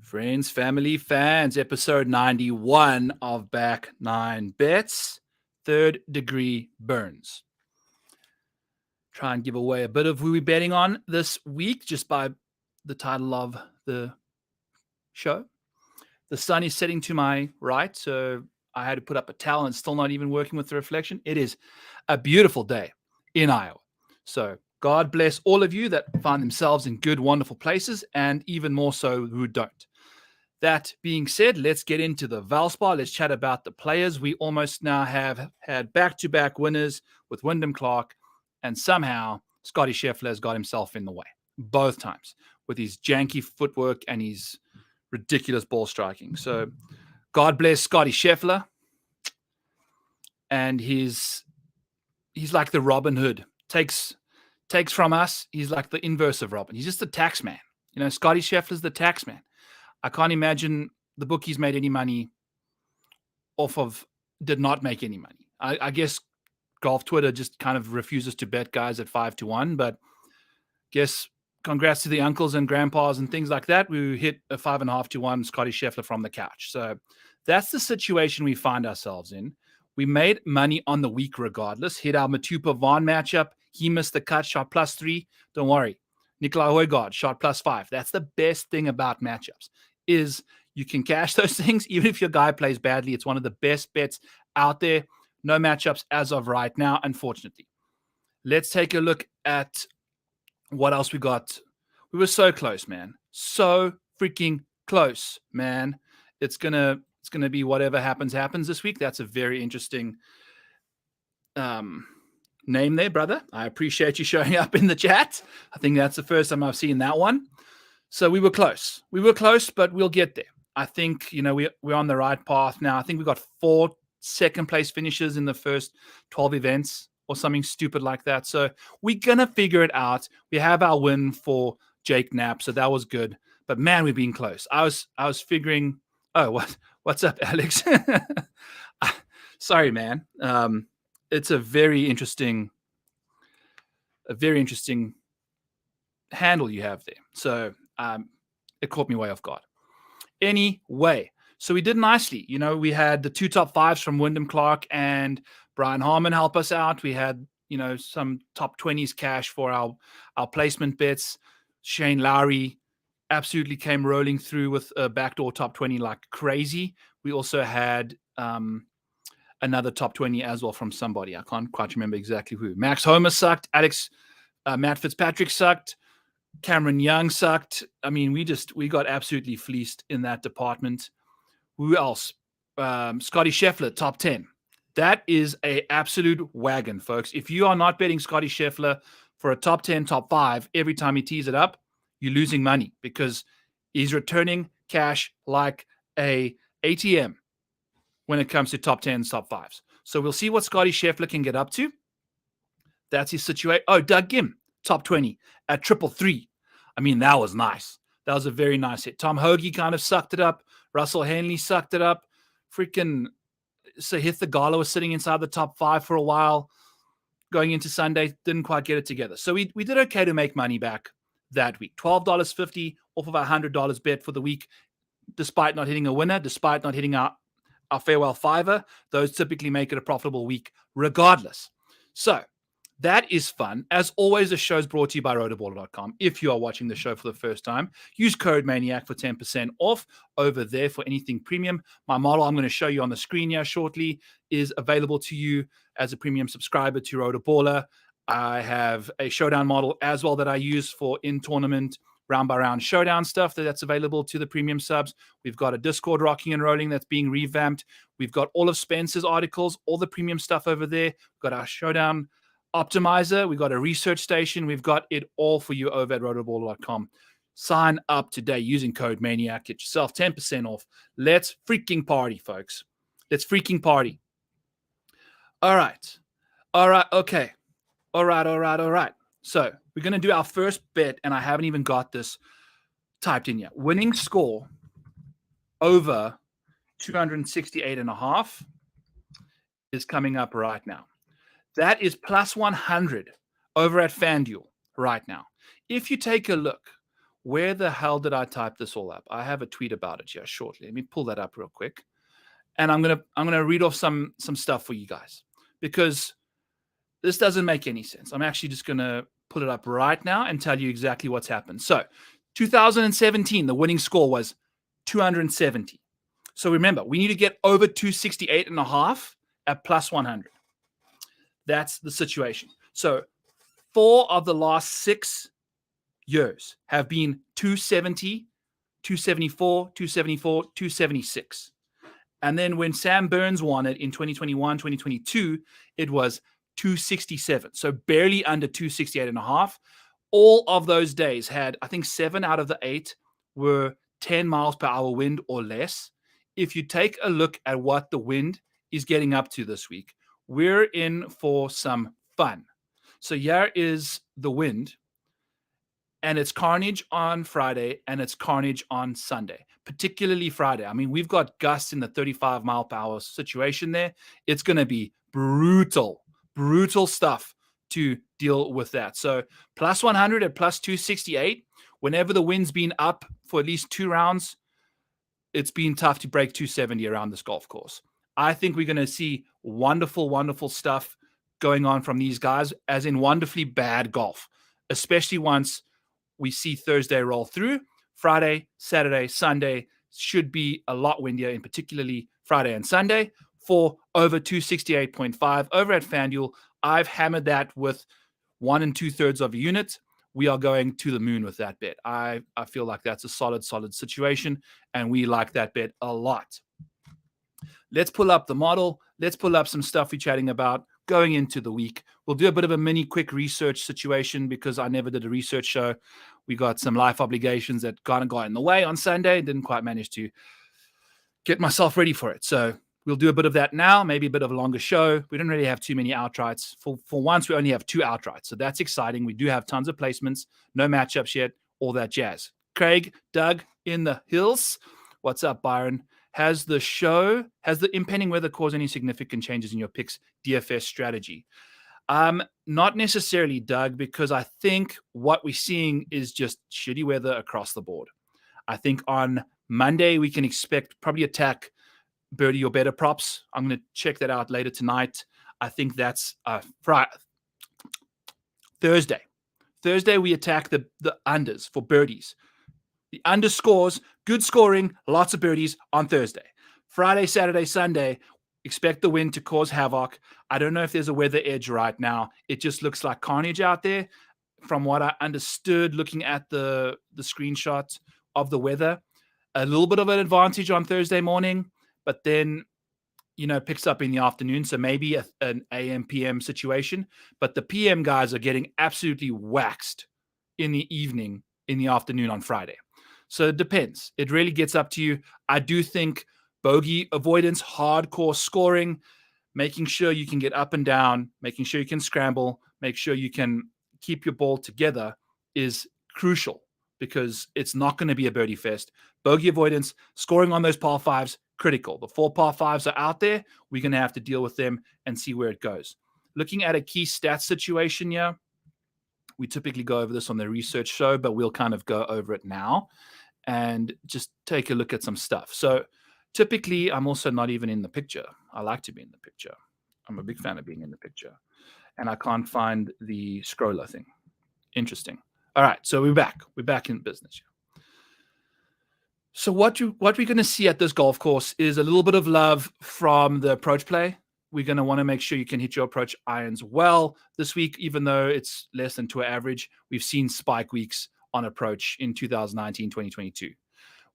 Friends, family, fans, episode 91 of Back 9 Bets, third degree burns. Try and give away a bit of who we're betting on this week just by the title of the show. The sun is setting to my right, so I had to put up a towel and it's still not even working with the reflection. It is a beautiful day in Iowa. So God bless all of you that find themselves in good, wonderful places, and even more so who don't. That being said, let's get into the Valspar. Let's chat about the players. We almost now have had back-to-back winners with Wyndham Clark, and somehow Scotty Scheffler has got himself in the way both times with his janky footwork and his ridiculous ball striking. So God bless Scotty Scheffler, and he's like the Robin Hood. Takes from us. He's like the inverse of Robin. He's just the tax man. You know, Scotty Scheffler's the tax man. I can't imagine the bookies made any money did not make any money. I guess golf Twitter just kind of refuses to bet guys at 5-1, but guess congrats to the uncles and grandpas and things like that. We hit a 5.5-1 Scotty Scheffler from the couch. So that's the situation we find ourselves in. We made money on the week regardless. Hit our Matupa Vaughn matchup. He missed the cut, shot +3. Don't worry. Nikolai Højgaard shot +5. That's the best thing about matchups is you can cash those things even if your guy plays badly. It's one of the best bets out there. No matchups as of right now, unfortunately. Let's take a look at what else we got. We were so close, man. So freaking close, man. It's gonna be whatever happens this week. That's a very interesting name there, brother. I appreciate you showing up in the chat. I think that's the first time I've seen that one. So we were close. But we'll get there. I think, we're on the right path now. I think we got 4 second-place finishes in the first 12 events or something stupid like that. So we're going to figure it out. We have our win for Jake Knapp, so that was good. But, man, we've been close. I was figuring, what's up, Alex? Sorry, man. It's a very interesting handle you have there. So it caught me way off guard. Anyway, so we did nicely. We had the 2 top 5s from Wyndham Clark and Brian Harmon help us out. We had, some top 20s cash for our placement bets. Shane Lowry absolutely came rolling through with a backdoor top 20 like crazy. We also had another top 20 as well from somebody. I can't quite remember exactly who. Max Homer sucked. Matt Fitzpatrick sucked. Cameron Young sucked. I mean, we got absolutely fleeced in that department. Who else? Scotty Scheffler, top 10. That is a absolute wagon, folks. If you are not betting Scotty Scheffler for a top 10, top 5 every time he tees it up, you're losing money because he's returning cash like a ATM when it comes to top 10s, top 5s. So we'll see what Scotty Scheffler can get up to. That's his situation. Oh, Doug Gim, top 20 at 333. I mean, that was nice. That was a very nice hit. Tom Hoagie kind of sucked it up. Russell Henley sucked it up. Freaking Sahith Theegala was sitting inside the top 5 for a while. Going into Sunday, didn't quite get it together. So we did okay to make money back that week. $12.50 off of our $100 bet for the week, despite not hitting a winner, despite not hitting our farewell fiver. Those typically make it a profitable week regardless. So that is fun. As always, the show is brought to you by rotoballer.com. If you are watching the show for the first time, use code MANIAC for 10% off over there for anything premium. My model I'm going to show you on the screen here shortly is available to you as a premium subscriber to Rotoballer. I have a showdown model as well that I use for in-tournament round-by-round showdown stuff that's available to the premium subs. We've got a Discord rocking and rolling that's being revamped. We've got all of Spencer's articles, all the premium stuff over there. We've got our showdown optimizer. We've got a research station. We've got it all for you over at rotoballer.com. Sign up today using code MANIAC. Get yourself 10% off. Let's freaking party, folks. Let's freaking party. All right. Okay. All right. So we're going to do our first bet, and I haven't even got this typed in yet. Winning score over 268.5 is coming up right now. That is plus 100 over at FanDuel right now. If you take a look, Where the hell did I type this all up? I have a tweet about it here shortly. Let me pull that up real quick. And I'm gonna read off some stuff for you guys because this doesn't make any sense. I'm actually just gonna put it up right now and tell you exactly what's happened. So 2017, the winning score was 270. So remember, we need to get over 268 and a half at plus 100. That's the situation. So 4 of the last 6 years have been 270, 274, 274, 276. And then when Sam Burns won it in 2021, 2022, it was 267. So barely under 268 and a half. All of those days had, I think 7 out of the 8 were 10 miles per hour wind or less. If you take a look at what the wind is getting up to this week, we're in for some fun. So here is the wind, and it's carnage on Friday and it's carnage on Sunday, particularly Friday. I mean, we've got gusts in the 35 mile per hour situation there. It's going to be brutal stuff to deal with that. So plus 100 at plus 268, whenever the wind's been up for at least 2 rounds, it's been tough to break 270 around this golf course. I think we're going to see wonderful stuff going on from these guys, as in wonderfully bad golf, especially once we see Thursday roll through. Friday, Saturday, Sunday should be a lot windier, in particularly Friday and Sunday, for over 268.5 over at FanDuel. I've hammered that with 1 2/3 of a unit. We are going to the moon with that bet. I feel like that's a solid situation, and we like that bet a lot. Let's pull up the model. Let's pull up some stuff we're chatting about going into the week. We'll do a bit of a mini quick research situation because I never did a research show. We got some life obligations that kind of got in the way on Sunday. Didn't quite manage to get myself ready for it. So we'll do a bit of that now, maybe a bit of a longer show. We don't really have too many outrights. For once, we only have 2 outrights. So that's exciting. We do have tons of placements, no matchups yet, all that jazz. Craig, Doug in the hills. What's up, Byron? Has the impending weather caused any significant changes in your picks DFS strategy? Not necessarily, Doug, because I think what we're seeing is just shitty weather across the board. I think on Monday we can expect probably attack birdie or better props. I'm going to check that out later tonight. I think that's Friday. Thursday we attack the unders for birdies. The underscores, good scoring, lots of birdies on Thursday. Friday, Saturday, Sunday, expect the wind to cause havoc. I don't know if there's a weather edge right now. It just looks like carnage out there. From what I understood, looking at the screenshot of the weather, a little bit of an advantage on Thursday morning, but then, picks up in the afternoon. So maybe an AM, PM situation. But the PM guys are getting absolutely waxed in the evening, in the afternoon on Friday. So it depends. It really gets up to you. I do think bogey avoidance, hardcore scoring, making sure you can get up and down, making sure you can scramble, make sure you can keep your ball together is crucial because it's not going to be a birdie fest. Bogey avoidance, scoring on those par 5s, critical. The 4 par 5s are out there. We're going to have to deal with them and see where it goes. Looking at a key stats situation here, we typically go over this on the research show, but we'll kind of go over it now and just take a look at some stuff. So typically, I'm also not even in the picture. I like to be in the picture. I'm a big fan of being in the picture. And I can't find the scroller thing. Interesting. All right, so we're back. We're back in business. So what we're going to see at this golf course is a little bit of love from the approach play. We're going to want to make sure you can hit your approach irons well this week, even though it's less than tour average. We've seen spike weeks on approach in 2019, 2022.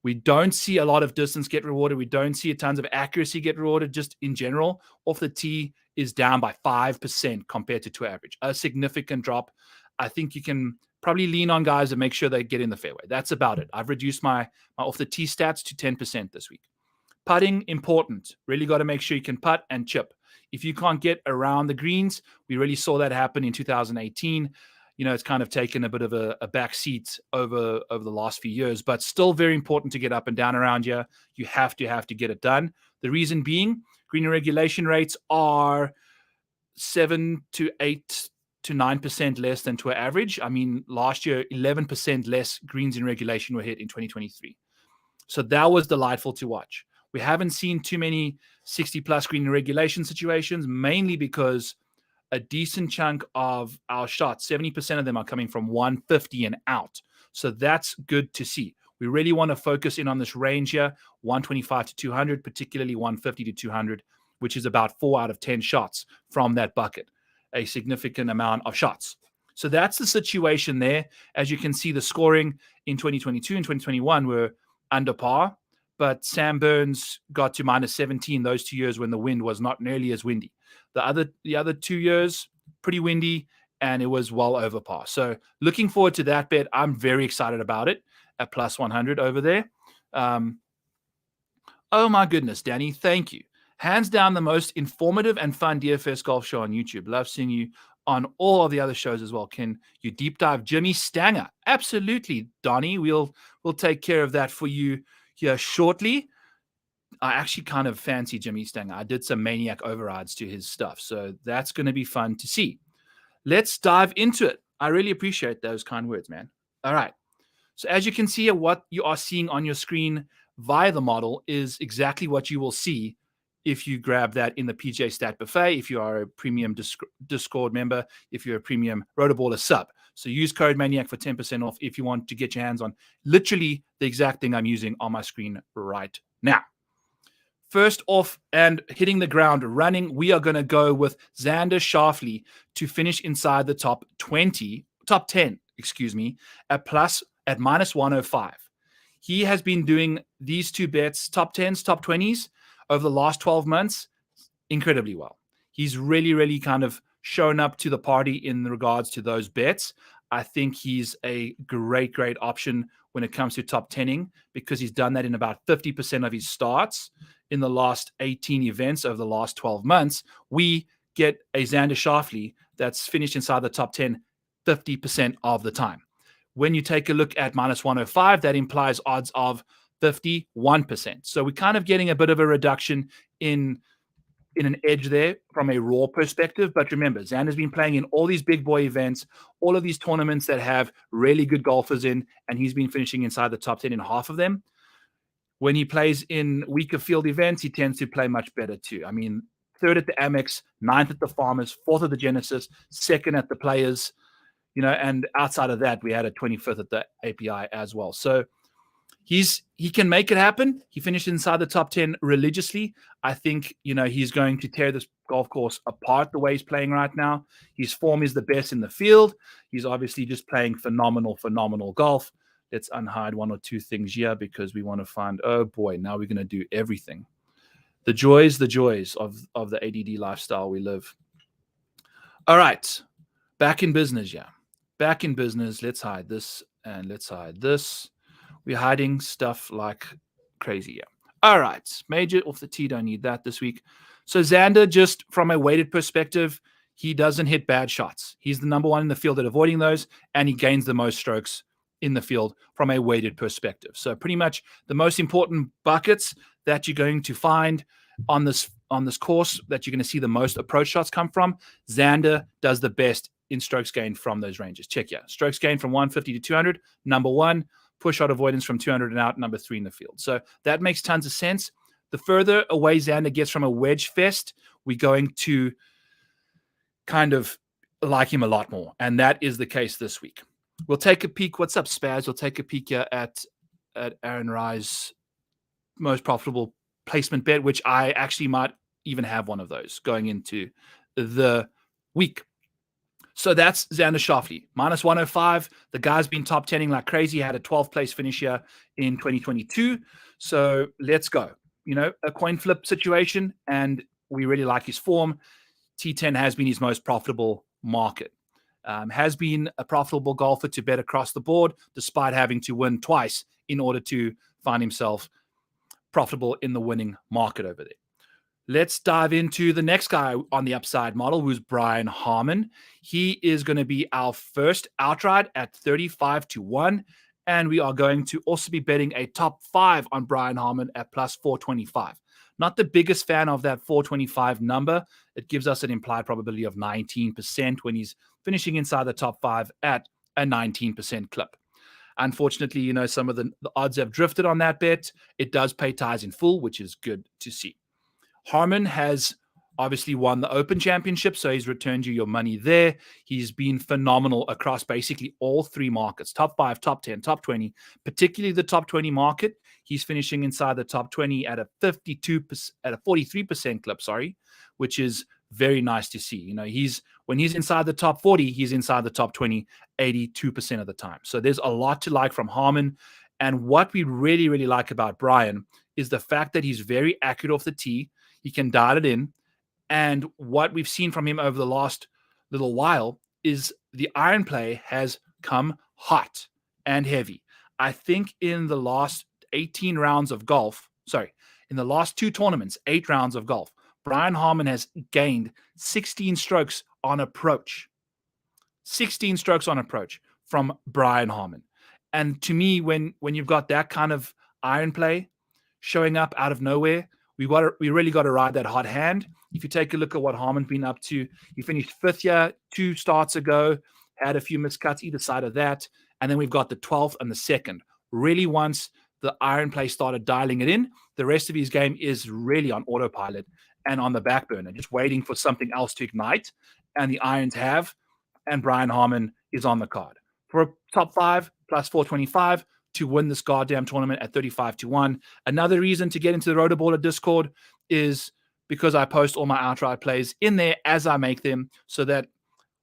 We don't see a lot of distance get rewarded. We don't see tons of accuracy get rewarded. Just in general, off the tee is down by 5% compared to tour average. A significant drop. I think you can probably lean on guys to make sure they get in the fairway. That's about it. I've reduced my off the tee stats to 10% this week. Putting, important. Really got to make sure you can putt and chip. If you can't get around the greens, we really saw that happen in 2018. It's kind of taken a bit of a back seat over the last few years, but still very important to get up and down around here. You have to get it done. The reason being, green regulation rates are 7 to 8 to 9% less than tour average. I mean, last year, 11% less greens in regulation were hit in 2023. So that was delightful to watch. We haven't seen too many 60-plus green in regulation situations, mainly because a decent chunk of our shots, 70% of them are coming from 150 and out. So that's good to see. We really want to focus in on this range here, 125 to 200, particularly 150 to 200, which is about 4 out of 10 shots from that bucket, a significant amount of shots. So that's the situation there. As you can see, the scoring in 2022 and 2021 were under par, but Sam Burns got to minus 17 those 2 years when the wind was not nearly as windy. The other 2 years, pretty windy, and it was well over par. So looking forward to that bet. I'm very excited about it at plus 100 over there. Oh my goodness, Danny, thank you. Hands down the most informative and fun DFS golf show on YouTube. Love seeing you on all of the other shows as well. Can you deep dive Jimmy Stanger? Absolutely, Donnie. We'll take care of that for you here shortly. I actually kind of fancy Jimmy Stanger. I did some maniac overrides to his stuff, so that's going to be fun to see. Let's dive into it. I really appreciate those kind words, man. All right. So as you can see, what you are seeing on your screen via the model is exactly what you will see if you grab that in the PGA Stat Buffet, if you are a premium Discord member, if you're a premium Rotoballer sub. So use code MANIAC for 10% off if you want to get your hands on literally the exact thing I'm using on my screen right now. First off, and hitting the ground running, we are going to go with Xander Schauffele to finish inside the top 10, at minus 105. He has been doing these two bets, top 10s, top 20s, over the last 12 months, incredibly well. He's really, really kind of shown up to the party in regards to those bets. I think he's a great, great option when it comes to top 10ing because he's done that in about 50% of his starts in the last 18 events over the last 12 months. We get a Xander Schauffele that's finished inside the top 10 50% of the time. When you take a look at minus 105, that implies odds of 51%. So we're kind of getting a bit of a reduction in an edge there from a raw perspective. But remember, Xander's been playing in all these big boy events, all of these tournaments that have really good golfers in, and he's been finishing inside the top 10 in half of them. When he plays in weaker field events, he tends to play much better too. I mean, 3rd at the Amex, 9th at the Farmers, 4th at the Genesis, 2nd at the Players, and outside of that, we had a 25th at the API as well. So he can make it happen. He finished inside the top 10 religiously. I think, he's going to tear this golf course apart the way he's playing right now. His form is the best in the field. He's obviously just playing phenomenal, phenomenal golf. Let's unhide one or two things here because we want to find, oh boy, now we're going to do everything. The joys of the ADD lifestyle we live. All right. Back in business, yeah. Back in business. Let's hide this and let's hide this. We're hiding stuff like crazy, yeah. All right. Major off the tee. Don't need that this week. So Xander, just from a weighted perspective, he doesn't hit bad shots. He's the number one in the field at avoiding those, and he gains the most strokes in the field from a weighted perspective. So pretty much the most important buckets that you're going to find on this course that you're going to see the most approach shots come from, Xander does the best in strokes gained from those ranges. Check yeah. Strokes gained from 150 to 200, number one. Push shot avoidance from 200 and out, number 3 in the field. So that makes tons of sense. The further away Xander gets from a wedge fest, we're going to kind of like him a lot more. And that is the case this week. We'll take a peek. What's up, Spaz? We'll take a peek here at Aaron Rye's most profitable placement bet, which I actually might even have one of those going into the week. So that's Xander Schauffele, minus 105. The guy's been top 10ing like crazy. He had a 12th place finish here in 2022. So let's go. A coin flip situation, and we really like his form. T10 has been his most profitable market. Has been a profitable golfer to bet across the board, despite having to win twice in order to find himself profitable in the winning market over there. Let's dive into the next guy on the upside model, who's Brian Harman. He is going to be our first outright at 35 to 1 And we are going to also be betting a top 5 on Brian Harman at plus 425. Not the biggest fan of that 425 number. It gives us an implied probability of 19% when he's finishing inside the top 5 at a 19% clip. Unfortunately, some of the odds have drifted on that bet. It does pay ties in full, which is good to see. Harman has obviously won the Open Championship, so he's returned you your money there. He's been phenomenal across basically all 3 markets, top 5, top 10, top 20, particularly the top 20 market. He's finishing inside the top 20 at a 43% clip, which is very nice to see. When he's inside the top 40, he's inside the top 20 82% of the time. So there's a lot to like from Harman. And what we really, really like about Brian is the fact that he's very accurate off the tee. He can dial it in. And what we've seen from him over the last little while is the iron play has come hot and heavy. I think in the last 18 rounds of golf, in the last 2 tournaments, 8 rounds of golf, Brian Harman has gained 16 strokes on approach. 16 strokes on approach from Brian Harman. And to me, when you've got that kind of iron play showing up out of nowhere, we really got to ride that hot hand. If you take a look at what Harman's been up to, he finished 5th year 2 starts ago, had a few miscuts either side of that. And then we've got the 12th and the 2nd. Really, once the iron play started dialing it in, the rest of his game is really on autopilot and on the back burner, just waiting for something else to ignite. And the irons have, and Brian Harman is on the card. For a top 5 plus 425 to win this goddamn tournament at 35-1. Another reason to get into the Rotoballer Discord is because I post all my outright plays in there as I make them, so that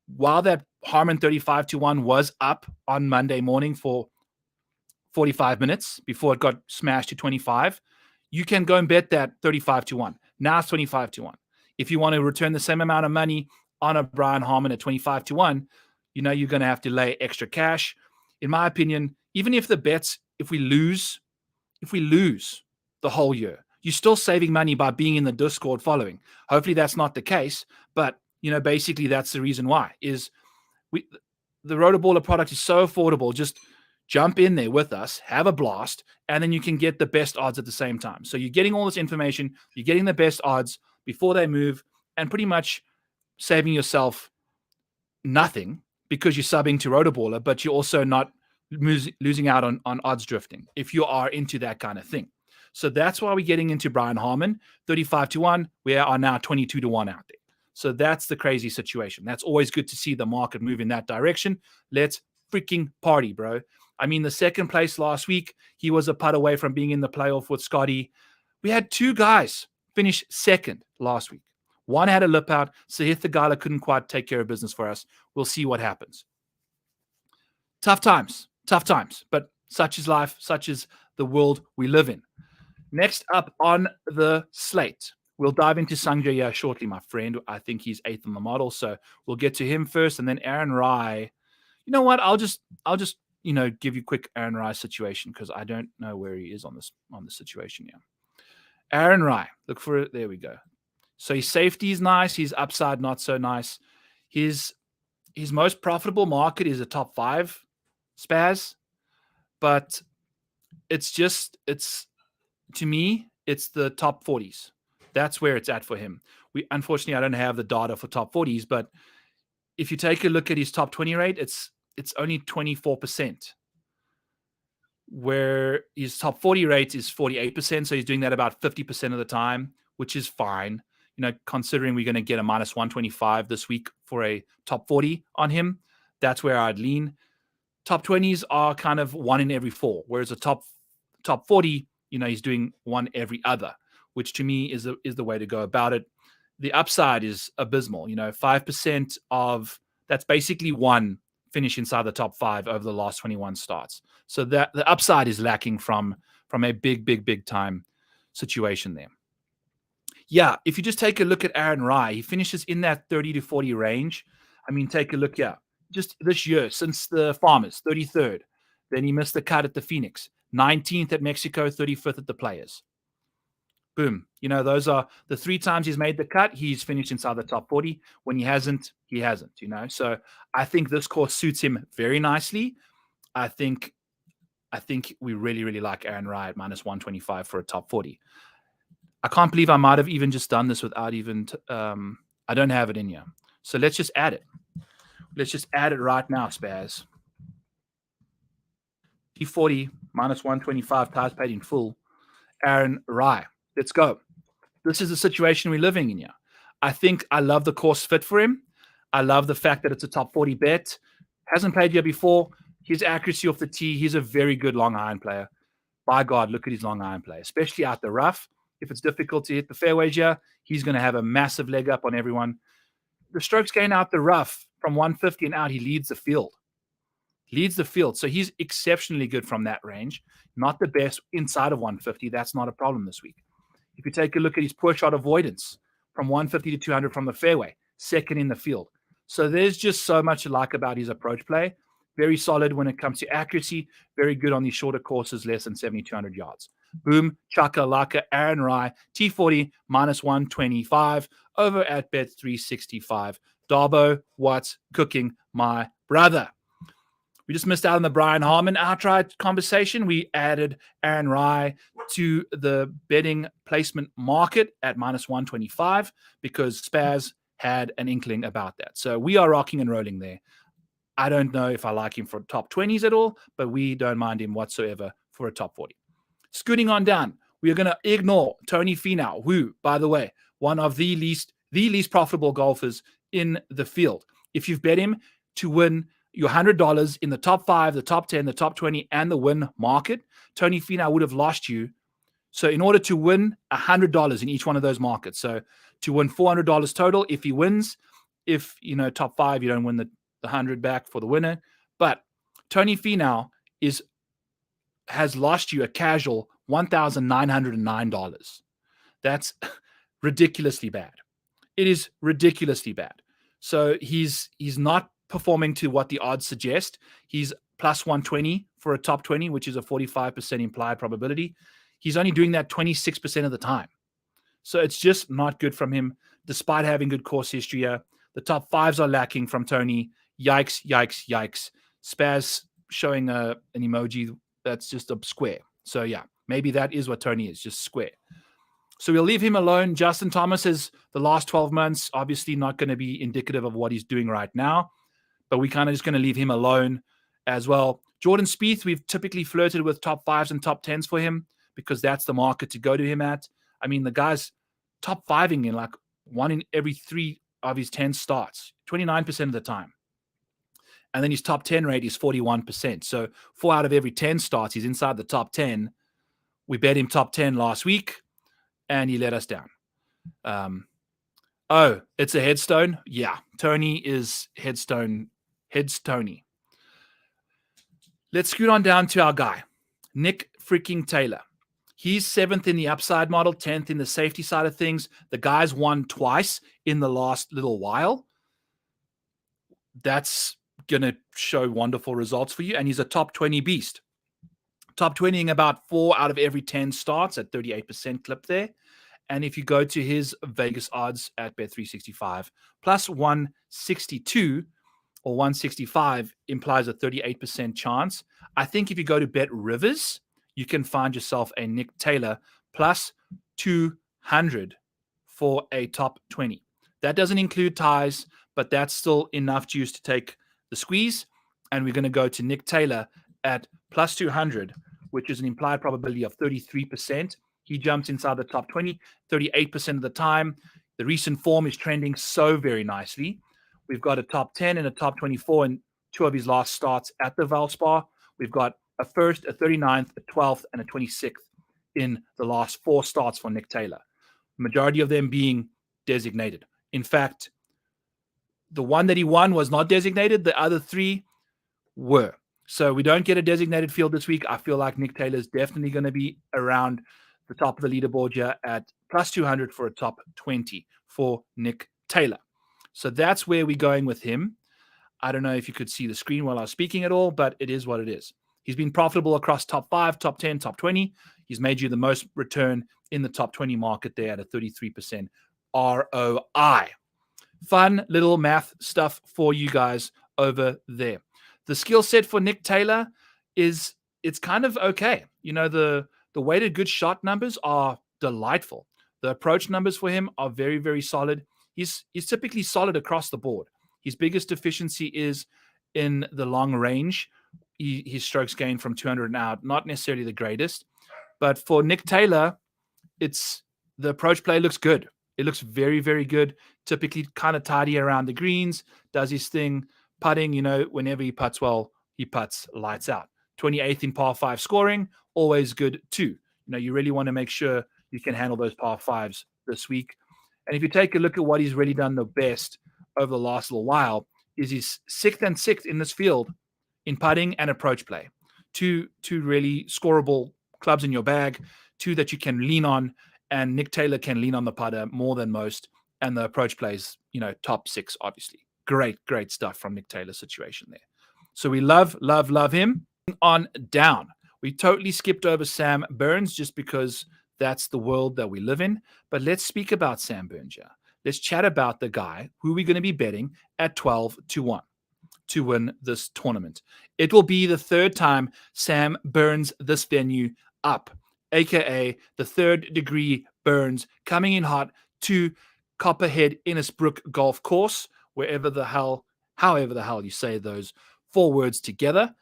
while that Harman 35-1 was up on Monday morning for 45 minutes before it got smashed to 25, you can go and bet that 35-1. Now it's 25-1. If you want to return the same amount of money on a Brian Harman at 25-1, you're going to have to lay extra cash. In my opinion, even if if we lose the whole year, you're still saving money by being in the Discord following. Hopefully that's not the case, but basically that's the reason why. Is the Rotoballer product is so affordable. Just jump in there with us, have a blast, and then you can get the best odds at the same time. So you're getting all this information, you're getting the best odds before they move, and pretty much saving yourself nothing because you're subbing to Rotoballer, but you're also not losing out on odds drifting if you are into that kind of thing. So that's why we're getting into Brian Harman, 35-1. We are now 22-1 out there. So that's the crazy situation. That's always good to see the market move in that direction. Let's freaking party, bro. I mean, the second place last week, he was a putt away from being in the playoff with Scotty. We had 2 guys finish second last week. One had a lip out. Sahith Theegala couldn't quite take care of business for us. We'll see what happens. Tough times, but such is life, such is the world we live in. Next up on the slate, we'll dive into Sanjay shortly, my friend. I think he's 8th on the model, so we'll get to him first, and then Aaron Rai. You know what? I'll just give you a quick Aaron Rai situation because I don't know where he is on this situation here. Aaron Rai, look for it. There we go. So his safety is nice. His upside not so nice. His most profitable market is a top 5 spaz, but to me, it's the top 40s. That's where it's at for him. Unfortunately, I don't have the data for top 40s, but if you take a look at his top 20 rate, it's only 24%, where his top 40 rate is 48%. So he's doing that about 50% of the time, which is fine. Considering we're going to get a minus 125 this week for a top 40 on him, that's where I'd lean. Top 20s are kind of 1 in every 4, whereas a top 40, he's doing 1 every other, which to me is the way to go about it. The upside is abysmal. 5% of that's basically 1 finish inside the top 5 over the last 21 starts. So that the upside is lacking from a big time situation there. Yeah, if you just take a look at Aaron Rai, he finishes in that 30 to 40 range. I mean, take a look here. Just this year, since the Farmers, 33rd. Then he missed the cut at the Phoenix. 19th at Mexico, 35th at the Players. Boom. Those are the 3 times he's made the cut. He's finished inside the top 40. When he hasn't, he hasn't, So I think this course suits him very nicely. I think I think we really, really like Aaron Rye at minus 125 for a top 40. I can't believe I might have even just done this without even, I don't have it in here. So let's just add it. Let's just add it right now, Spaz. T40 minus 125, ties paid in full. Aaron Rye. Let's go. This is the situation we're living in here. I think I love the course fit for him. I love the fact that it's a top 40 bet. Hasn't played here before. His accuracy off the tee, he's a very good long iron player. By God, look at his long iron play, especially out the rough. If it's difficult to hit the fairways here, he's going to have a massive leg up on everyone. The strokes gain out the rough from 150 and out, he leads the field. So he's exceptionally good from that range. Not the best inside of 150. That's not a problem this week. If you take a look at his poor shot avoidance from 150 to 200 from the fairway, second in the field. So there's just so much to like about his approach play. Very solid when it comes to accuracy. Very good on these shorter courses, less than 7,200 yards. Boom, chaka laka, Aaron Rye, T40 minus 125 over at Bet 365. Darbo, what's cooking, my brother? We just missed out on the Brian Harmon outright conversation. We added Aaron Rye to the betting placement market at minus 125 because Spaz had an inkling about that. So we are rocking and rolling there. I don't know if I like him for top 20s at all, but we don't mind him whatsoever for a top 40. Scooting on down, we are going to ignore Tony Finau, who, by the way, one of the least profitable golfers in the field. If you've bet him to win your $100 in the top 5, the top 10, the top 20, and the win market, Tony Finau would have lost you. So in order to win $100 in each one of those markets, so to win $400 total if he wins, if, top 5, you don't win the 100 back for the winner. But Tony Finau has lost you a casual $1,909. That's ridiculously bad. It is ridiculously bad. So he's not performing to what the odds suggest. He's plus 120 for a top 20, which is a 45% implied probability. He's only doing that 26% of the time. So it's just not good from him, despite having good course history here. The top 5s are lacking from Tony. Yikes, yikes, yikes. Spaz showing an emoji that's just a square. So yeah, maybe that is what Tony is, just square. So we'll leave him alone. Justin Thomas is the last 12 months, obviously not going to be indicative of what he's doing right now, but we kind of just going to leave him alone as well. Jordan Spieth, we've typically flirted with top 5s and top 10s for him because that's the market to go to him at. I mean, the guy's top 5ing in like 1 in every 3 of his 10 starts, 29% of the time. And then his top 10 rate is 41%. So 4 out of every 10 starts, he's inside the top 10. We bet him top 10 last week, and he let us down. It's a headstone? Yeah, Tony is headstone. Heads Tony. Let's scoot on down to our guy, Nick freaking Taylor. He's 7th in the upside model, 10th in the safety side of things. The guy's won twice in the last little while. That's going to show wonderful results for you. And he's a top 20 beast. Top 20ing about 4 out of every 10 starts at 38% clip there. And if you go to his Vegas odds at Bet365, plus 162 or 165 implies a 38% chance. I think if you go to Bet Rivers, you can find yourself a Nick Taylor plus 200 for a top 20. That doesn't include ties, but that's still enough juice to take the squeeze. And we're going to go to Nick Taylor at plus 200, which is an implied probability of 33%. He jumps inside the top 20, 38% of the time. The recent form is trending so very nicely. We've got a top 10 and a top 24 in 2 of his last starts at the Valspar. We've got a 1st, a 39th, a 12th, and a 26th in the last 4 starts for Nick Taylor. Majority of them being designated. In fact, the one that he won was not designated. The other 3 were. So we don't get a designated field this week. I feel like Nick Taylor is definitely going to be around the top of the leaderboard here at plus 200 for a top 20 for Nick Taylor. So that's where we're going with him. I don't know if you could see the screen while I was speaking at all, but it is what it is. He's been profitable across top 5, top 10, top 20. He's made you the most return in the top 20 market there at a 33% ROI. Fun little math stuff for you guys over there. The skill set for Nick Taylor is it's kind of okay. The weighted good shot numbers are delightful. The approach numbers for him are very, very solid. He's typically solid across the board. His biggest deficiency is in the long range. His strokes gained from 200 and out, not necessarily the greatest. But for Nick Taylor, it's the approach play looks good. It looks very, very good. Typically kind of tidy around the greens, does his thing, putting, whenever he putts well, he putts lights out. 28th in par 5 scoring, always good too. You really want to make sure you can handle those par 5s this week. And if you take a look at what he's really done the best over the last little while, is he's 6th and 6th in this field in putting and approach play. Two really scoreable clubs in your bag, two that you can lean on, and Nick Taylor can lean on the putter more than most, and the approach plays, top 6, obviously. Great stuff from Nick Taylor's situation there. So we love him. On down, we totally skipped over Sam Burns just because that's the world that we live in. But let's speak about Sam Burns here. Let's chat about the guy who we're going to be betting at 12-1 to win this tournament. It will be the third time Sam burns this venue up, aka the third degree Burns coming in hot to Copperhead Innisbrook Golf Course, however the hell you say those 4 words together.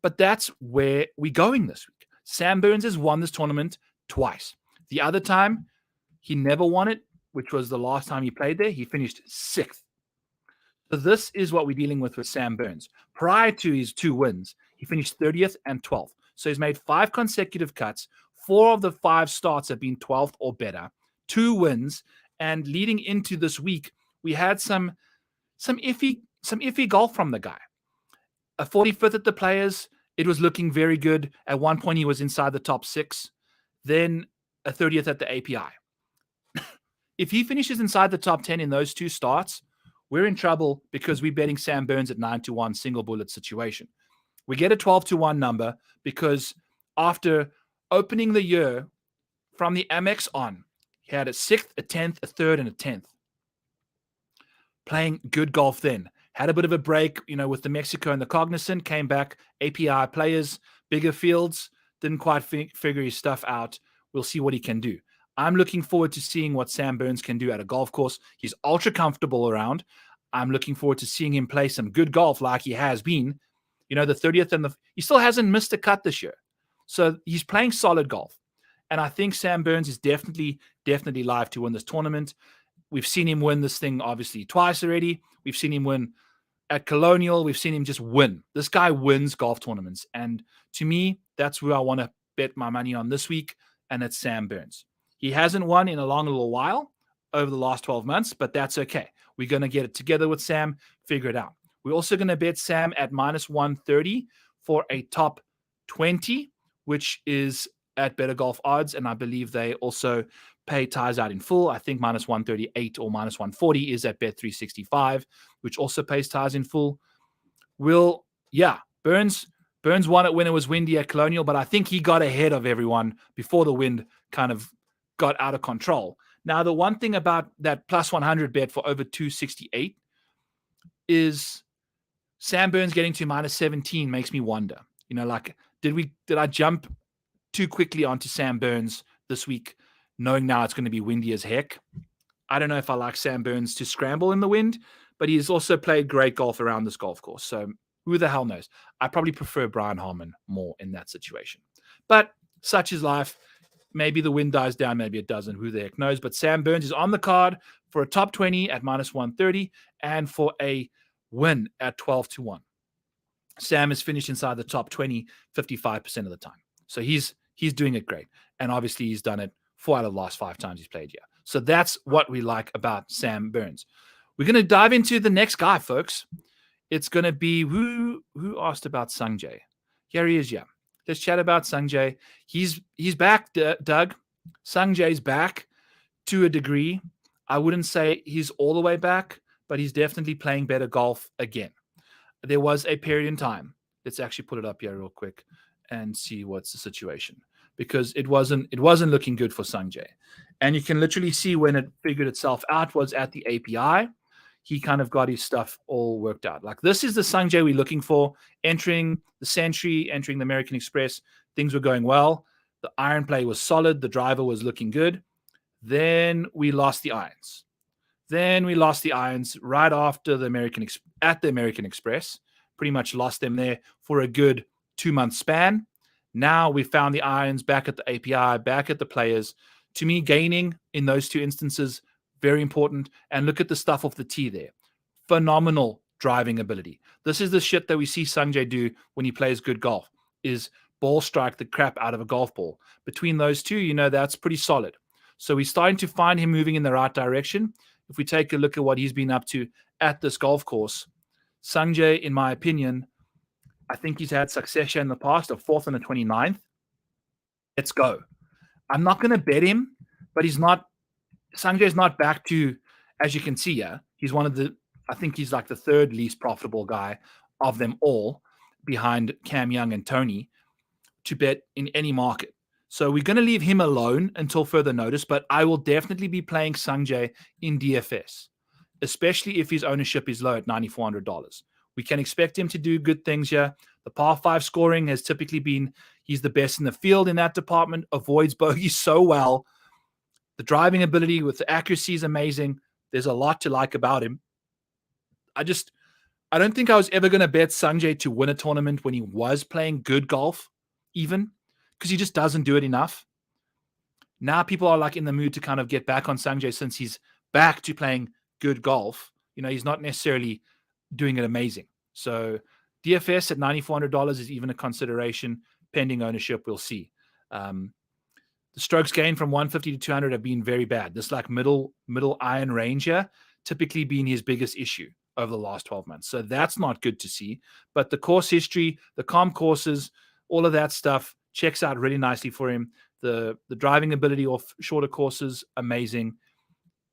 But that's where we're going this week. Sam Burns has won this tournament twice. The other time, he never won it, which was the last time he played there. He finished 6th. So this is what we're dealing with Sam Burns. Prior to his 2 wins, he finished 30th and 12th. So he's made 5 consecutive cuts. 4 of the 5 starts have been 12th or better. 2 wins. And leading into this week, we had some iffy golf from the guy. A 45th at the Players, it was looking very good. At one point, he was inside the top 6. Then a 30th at the API. If he finishes inside the top 10 in those 2 starts, we're in trouble because we're betting Sam Burns at 9-1 single bullet situation. We get a 12-1 number because after opening the year from the Amex on, he had a 6th, a 10th, a 3rd, and a 10th. Playing good golf then. Had a bit of a break, with the Mexico and the Cognizant, came back, API Players, bigger fields, didn't quite figure his stuff out. We'll see what he can do. I'm looking forward to seeing what Sam Burns can do at a golf course. He's ultra comfortable around. I'm looking forward to seeing him play some good golf like he has been. The 30th and he still hasn't missed a cut this year. So he's playing solid golf. And I think Sam Burns is definitely live to win this tournament. We've seen him win this thing, obviously, twice already. We've seen him win at Colonial. We've seen him just win. This guy wins golf tournaments. And to me, that's who I want to bet my money on this week, and it's Sam Burns. He hasn't won in a long little while over the last 12 months, but that's okay. We're going to get it together with Sam, figure it out. We're also going to bet Sam at -130 for a top 20, which is at Better Golf Odds, and I believe they also pay ties out in full. I think -138 or -140 is at Bet365, which also pays ties in full. Burns won it when it was windy at Colonial, but I think he got ahead of everyone before the wind kind of got out of control. Now, the one thing about that +100 bet for over 268 is Sam Burns getting to -17 makes me wonder. Did I jump too quickly onto Sam Burns this week, knowing now it's going to be windy as heck? I don't know if I like Sam Burns to scramble in the wind, but he's also played great golf around this golf course. So who the hell knows? I probably prefer Brian Harman more in that situation. But such is life. Maybe the wind dies down, maybe it doesn't. Who the heck knows? But Sam Burns is on the card for a top 20 at -130 and for a win at 12-1. Sam has finished inside the top 20 55% of the time. So he's doing it great. And obviously he's done it 4 out of the last 5 times he's played here. So that's what we like about Sam Burns. We're going to dive into the next guy, folks. It's going to be who asked about Sungjae. Here he is, yeah. Let's chat about Sungjae. He's back, Doug. Sungjae's back to a degree. I wouldn't say he's all the way back, but he's definitely playing better golf again. There was a period in time. Let's actually put it up here real quick and see what's the situation, because it wasn't looking good for Sungjae. And you can literally see when it figured itself out was at the API. he kind of got his stuff all worked out. Like, this is the Sungjae we're looking for. Entering the Century, entering the American Express, things were going well. The iron play was solid. The driver was looking good. Then we lost the irons. Right after the American Express. Pretty much lost them there for a good 2-month span. Now we found the irons back at the API, back at the players. To me, gaining in those two instances, very important. And look at the stuff off the tee there. Phenomenal driving ability. This is the shit that we see Sungjae do when he plays good golf, is ball strike the crap out of a golf ball. Between those two, that's pretty solid. So we're starting to find him moving in the right direction. If we take a look at what he's been up to at this golf course, Sungjae, in my opinion, I think he's had success in the past, a 4th and a 29th. Let's go. I'm not going to bet him, but Sungjae's not back to, as you can see here, I think he's like the third least profitable guy of them all, behind Cam Young and Tony, to bet in any market. So we're going to leave him alone until further notice, but I will definitely be playing Sungjae in DFS, especially if his ownership is low at $9,400. We can expect him to do good things here. The par 5 scoring has typically been, he's the best in the field in that department, avoids bogey so well. The driving ability with the accuracy is amazing. There's a lot to like about him. I don't think I was ever going to bet Sungjae to win a tournament when he was playing good golf, even, because he just doesn't do it enough. Now people are like in the mood to kind of get back on Sungjae since he's back to playing good golf. He's not necessarily doing it amazing. So DFS at $9,400 is even a consideration. Pending ownership, we'll see. The strokes gained from 150 to 200 have been very bad. This like middle iron range here typically been his biggest issue over the last 12 months. So that's not good to see. But the course history, the comp courses, all of that stuff checks out really nicely for him. The driving ability off shorter courses, amazing.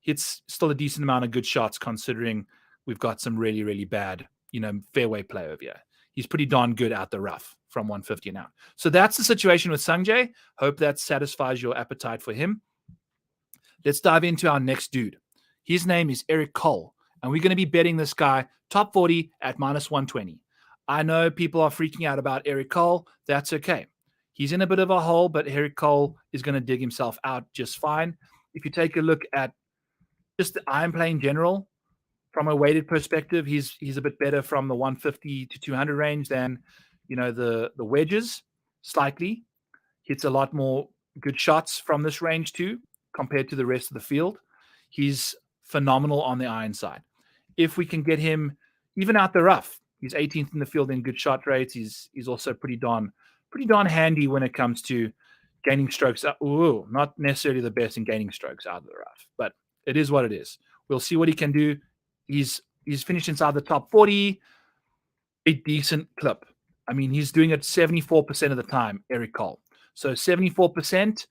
Hits still a decent amount of good shots considering we've got some really, really bad, fairway play over here. He's pretty darn good out the rough from 150 and out. So that's the situation with Sungjae. Hope that satisfies your appetite for him. Let's dive into our next dude. His name is Eric Cole, and we're going to be betting this guy top 40 at -120. I know people are freaking out about Eric Cole. That's okay. He's in a bit of a hole, but Eric Cole is going to dig himself out just fine. If you take a look at just the iron play in general, from a weighted perspective, he's a bit better from the 150 to 200 range than, the wedges, slightly. Hits a lot more good shots from this range too, compared to the rest of the field. He's phenomenal on the iron side. If we can get him even out the rough, he's 18th in the field in good shot rates. He's also pretty darn handy when it comes to gaining strokes. Not necessarily the best in gaining strokes out of the rough, but it is what it is. We'll see what he can do. He's finished inside the top 40, a decent clip. I mean, he's doing it 74% of the time, Eric Cole. So 74%,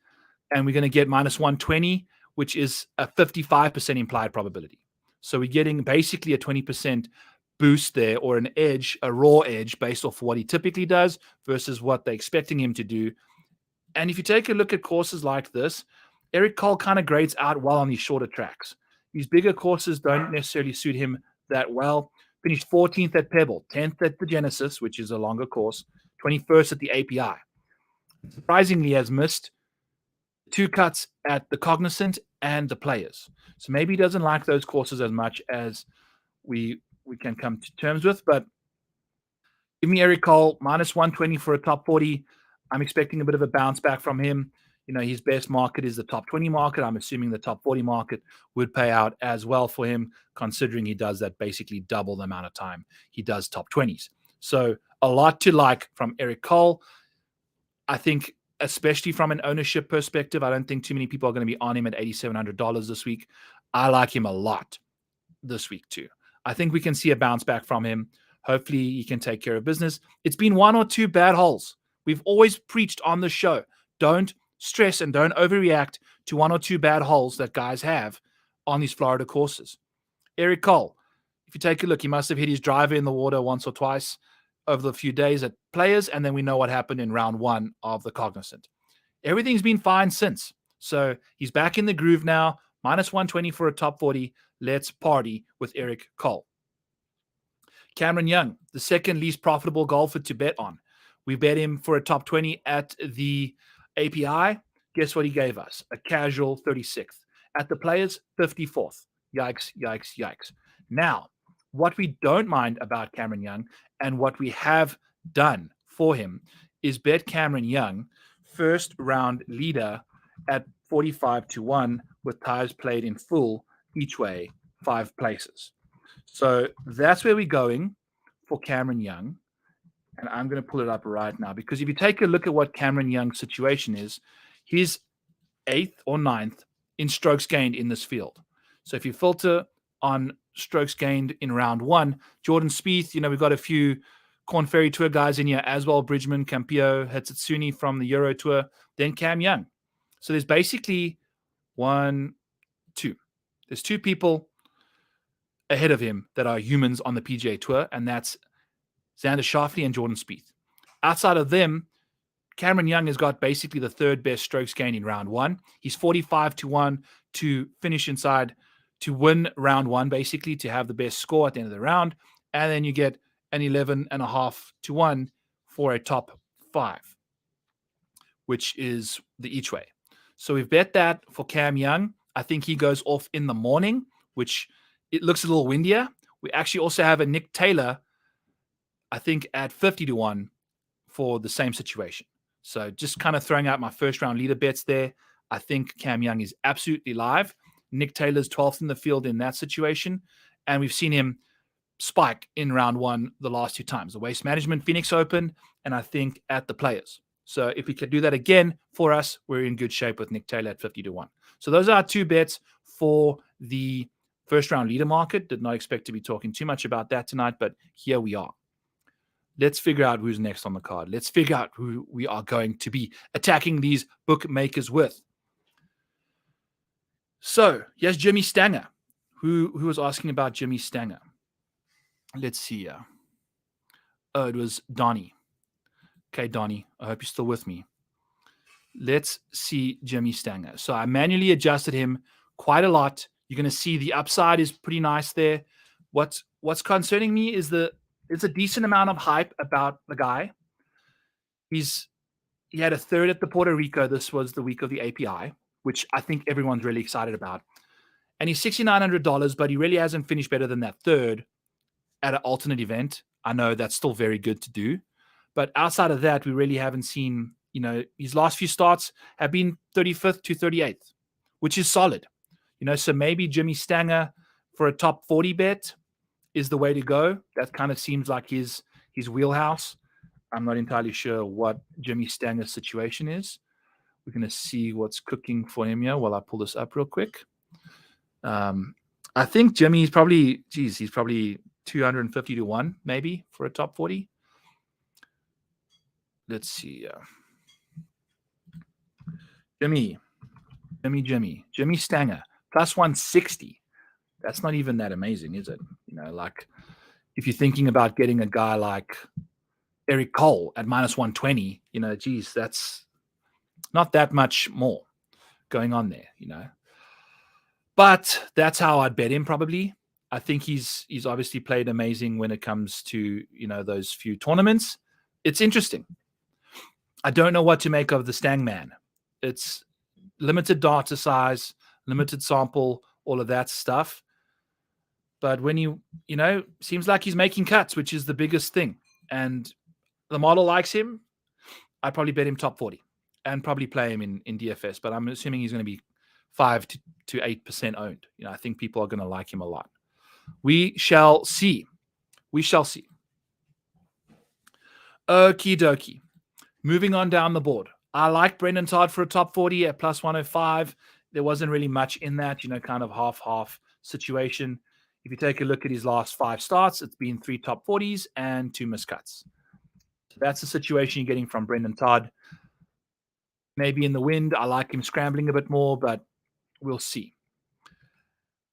and we're going to get -120, which is a 55% implied probability. So we're getting basically a 20% boost there, or an edge, a raw edge, based off what he typically does versus what they're expecting him to do. And if you take a look at courses like this, Eric Cole kind of grades out well on these shorter tracks. These bigger courses don't necessarily suit him that well. Finished 14th at Pebble, 10th at the Genesis, which is a longer course, 21st at the API. Surprisingly, has missed 2 cuts at the Cognizant and the Players. So maybe he doesn't like those courses as much as we can come to terms with. But give me Eric Cole, -120 for a top 40. I'm expecting a bit of a bounce back from him. His best market is the top 20 market. I'm assuming the top 40 market would pay out as well for him, considering he does that basically double the amount of time he does top 20s. So a lot to like from Eric Cole. I think, especially from an ownership perspective, I don't think too many people are going to be on him at $8,700 this week. I like him a lot this week too. I think we can see a bounce back from him. Hopefully he can take care of business. It's been 1 or 2 bad holes. We've always preached on the show, don't stress and don't overreact to 1 or 2 bad holes that guys have on these Florida courses. Eric Cole, if you take a look, he must have hit his driver in the water once or twice over the few days at Players, and then we know what happened in round 1 of the Cognizant. Everything's been fine since. So he's back in the groove now, -120 for a top 40. Let's party with Eric Cole. Cameron Young, the second least profitable golfer to bet on. We bet him for a top 20 at the API. Guess what he gave us? A casual 36th. At the Players, 54th. Yikes, yikes, yikes. Now, what we don't mind about Cameron Young and what we have done for him is bet Cameron Young first round leader at 45 to 1 with tires played in full each way, 5 places. So that's where we're going for Cameron Young. And I'm going to pull it up right now because if you take a look at what Cameron Young's situation is, he's 8th or 9th in strokes gained in this field. So if you filter on strokes gained in round 1, Jordan Spieth, we've got a few Corn Ferry Tour guys in here as well, Bridgman, Campillo, Hitsutsuni from the Euro Tour, then Cam Young. So there's basically 1, 2. There's 2 people ahead of him that are humans on the PGA Tour, and that's Xander Schauffele and Jordan Spieth. Outside of them, Cameron Young has got basically the third best strokes gained in round 1. He's 45 to 1 to finish inside, to win round 1, basically, to have the best score at the end of the round. And then you get an 11.5 to 1 for a top 5, which is the each way. So we've bet that for Cam Young. I think he goes off in the morning, which it looks a little windier. We actually also have a Nick Taylor, I think, at 50 to 1 for the same situation. So just kind of throwing out my first round leader bets there. I think Cam Young is absolutely live. Nick Taylor's 12th in the field in that situation. And we've seen him spike in round 1 the last 2 times. The Waste Management, Phoenix Open, and I think at the Players. So if we could do that again for us, we're in good shape with Nick Taylor at 50 to 1. So those are our 2 bets for the first round leader market. Did not expect to be talking too much about that tonight, but here we are. Let's figure out who's next on the card. Let's figure out who we are going to be attacking these bookmakers with. So here's Jimmy Stanger. Who was asking about Jimmy Stanger? Let's see here. Oh, it was Donnie. Okay, Donnie, I hope you're still with me. Let's see Jimmy Stanger. So I manually adjusted him quite a lot. You're going to see the upside is pretty nice there. What's concerning me is it's a decent amount of hype about the guy. He had a third at the Puerto Rico. This was the week of the API, which I think everyone's really excited about. And he's $6,900, but he really hasn't finished better than that third at an alternate event. I know that's still very good to do. But outside of that, we really haven't seen, his last few starts have been 35th to 38th, which is solid. So maybe Jimmy Stanger for a top 40 bet is the way to go. That kind of seems like his wheelhouse. I'm not entirely sure what Jimmy Stanger's situation is. We're going to see what's cooking for him here while I pull this up real quick. I think Jimmy's probably, he's probably 250 to 1 maybe for a top 40. Let's see. Jimmy Stanger, plus 160. That's not even that amazing, is it? Like if you're thinking about getting a guy like Eric Cole at minus 120, that's not that much more going on there, But that's how I'd bet him probably. I think he's obviously played amazing when it comes to, those few tournaments. It's interesting. I don't know what to make of the Stang Man. It's limited data size, limited sample, all of that stuff. But when seems like he's making cuts, which is the biggest thing. And the model likes him. I'd probably bet him top 40 and probably play him in DFS. But I'm assuming he's going to be 5 to 8% owned. I think people are going to like him a lot. We shall see. Okie dokie. Moving on down the board. I like Brendan Todd for a top 40 at plus 105. There wasn't really much in that, kind of half situation. If you take a look at his last 5 starts, it's been 3 top 40s and 2 miscuts. So that's the situation you're getting from Brendan Todd. Maybe in the wind, I like him scrambling a bit more, but we'll see.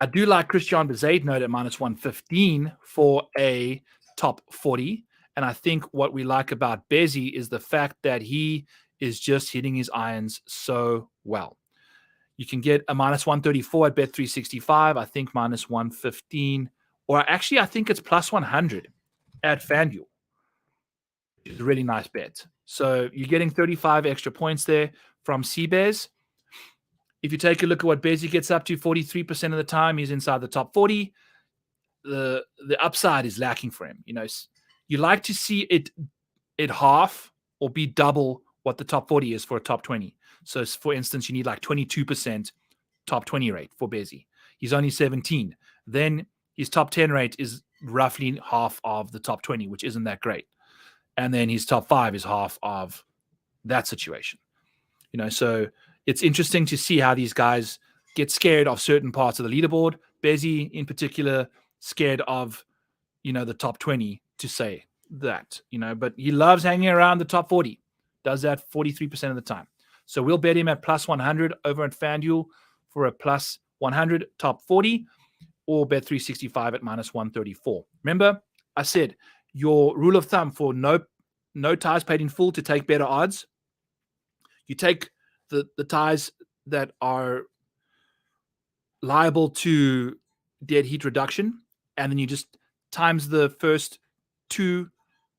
I do like Christian Bezuidenhout at minus 115 for a top 40. And I think what we like about Bezzy is the fact that he is just hitting his irons so well. You can get a minus 134 at Bet365. I think minus 115. Or actually, I think it's plus 100 at FanDuel. It's a really nice bet. So you're getting 35 extra points there from CBEZ. If you take a look at what Bezzy gets up to, 43% of the time, he's inside the top 40. The upside is lacking for him. You like to see it half or be double what the top 40 is for a top 20. So, for instance, you need like 22% top 20 rate for Bezzy. He's only 17. Then his top 10 rate is roughly half of the top 20, which isn't that great. And then his top 5 is half of that situation. So it's interesting to see how these guys get scared of certain parts of the leaderboard. Bezzy, in particular, scared of, the top 20 to say that, but he loves hanging around the top 40. Does that 43% of the time. So we'll bet him at plus 100 over at FanDuel for a plus 100 top 40, or bet 365 at minus 134. Remember, I said your rule of thumb for no ties paid in full to take better odds. You take the ties that are liable to dead heat reduction, and then you just times the first two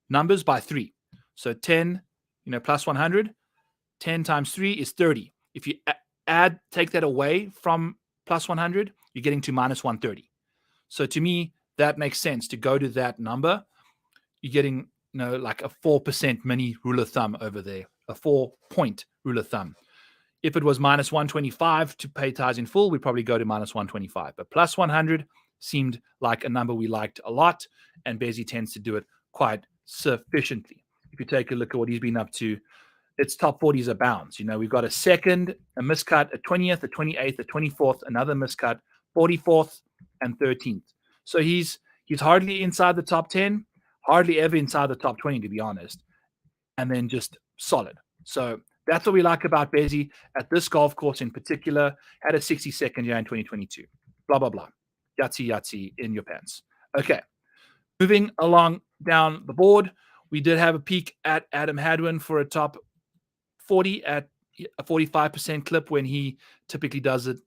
numbers by 3. So 10, plus 100, 10 times 3 is 30. If you take that away from plus 100, you're getting to minus 130. So to me, that makes sense to go to that number. You're getting, like a 4% mini rule of thumb over there, a 4-point rule of thumb. If it was minus 125 to pay ties in full, we'd probably go to minus 125. But plus 100 seemed like a number we liked a lot, and Bezzy tends to do it quite sufficiently. If you take a look at what he's been up to, its top 40s are bounds. We've got a second, a miscut, a 20th, a 28th, a 24th, another miscut, 44th, and 13th. So he's hardly inside the top 10, hardly ever inside the top 20, to be honest, and then just solid. So that's what we like about Bezzy at this golf course in particular. Had a 62nd year in 2022. Blah, blah, blah. Yahtzee in your pants. Okay. Moving along down the board, we did have a peek at Adam Hadwin for a top 40 at a 45% clip when he typically does it,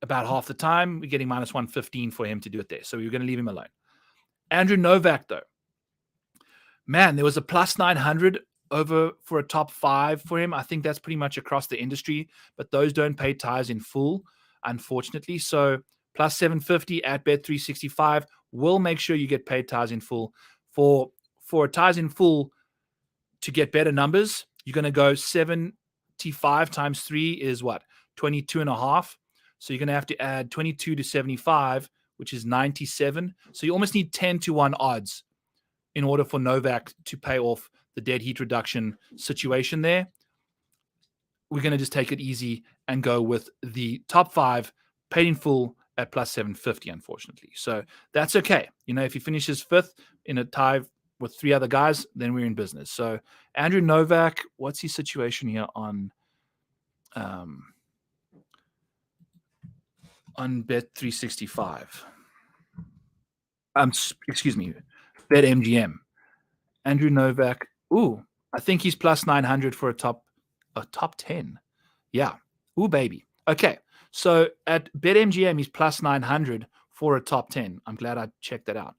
about half the time. We're getting minus 115 for him to do it there. So we're going to leave him alone. Andrew Novak, though. Man, there was a plus 900 over for a top 5 for him. I think that's pretty much across the industry, but those don't pay ties in full, unfortunately. So plus 750 at Bet365 will make sure you get paid ties in full. For ties in full to get better numbers, you're going to go 75 times 3 is what? 22.5. So you're going to have to add 22 to 75, which is 97. So you almost need 10-1 odds in order for Novak to pay off the dead heat reduction situation there. We're going to just take it easy and go with the top 5 paid in full at plus 750, unfortunately. So that's okay. If he finishes 5th in a tie with 3 other guys, then we're in business. So Andrew Novak, what's his situation here on Bet365? Excuse me, BetMGM. Andrew Novak. Ooh, I think he's plus 900 for a top 10. Yeah. Ooh, baby. Okay. So at BetMGM, he's plus 900 for a top 10. I'm glad I checked that out.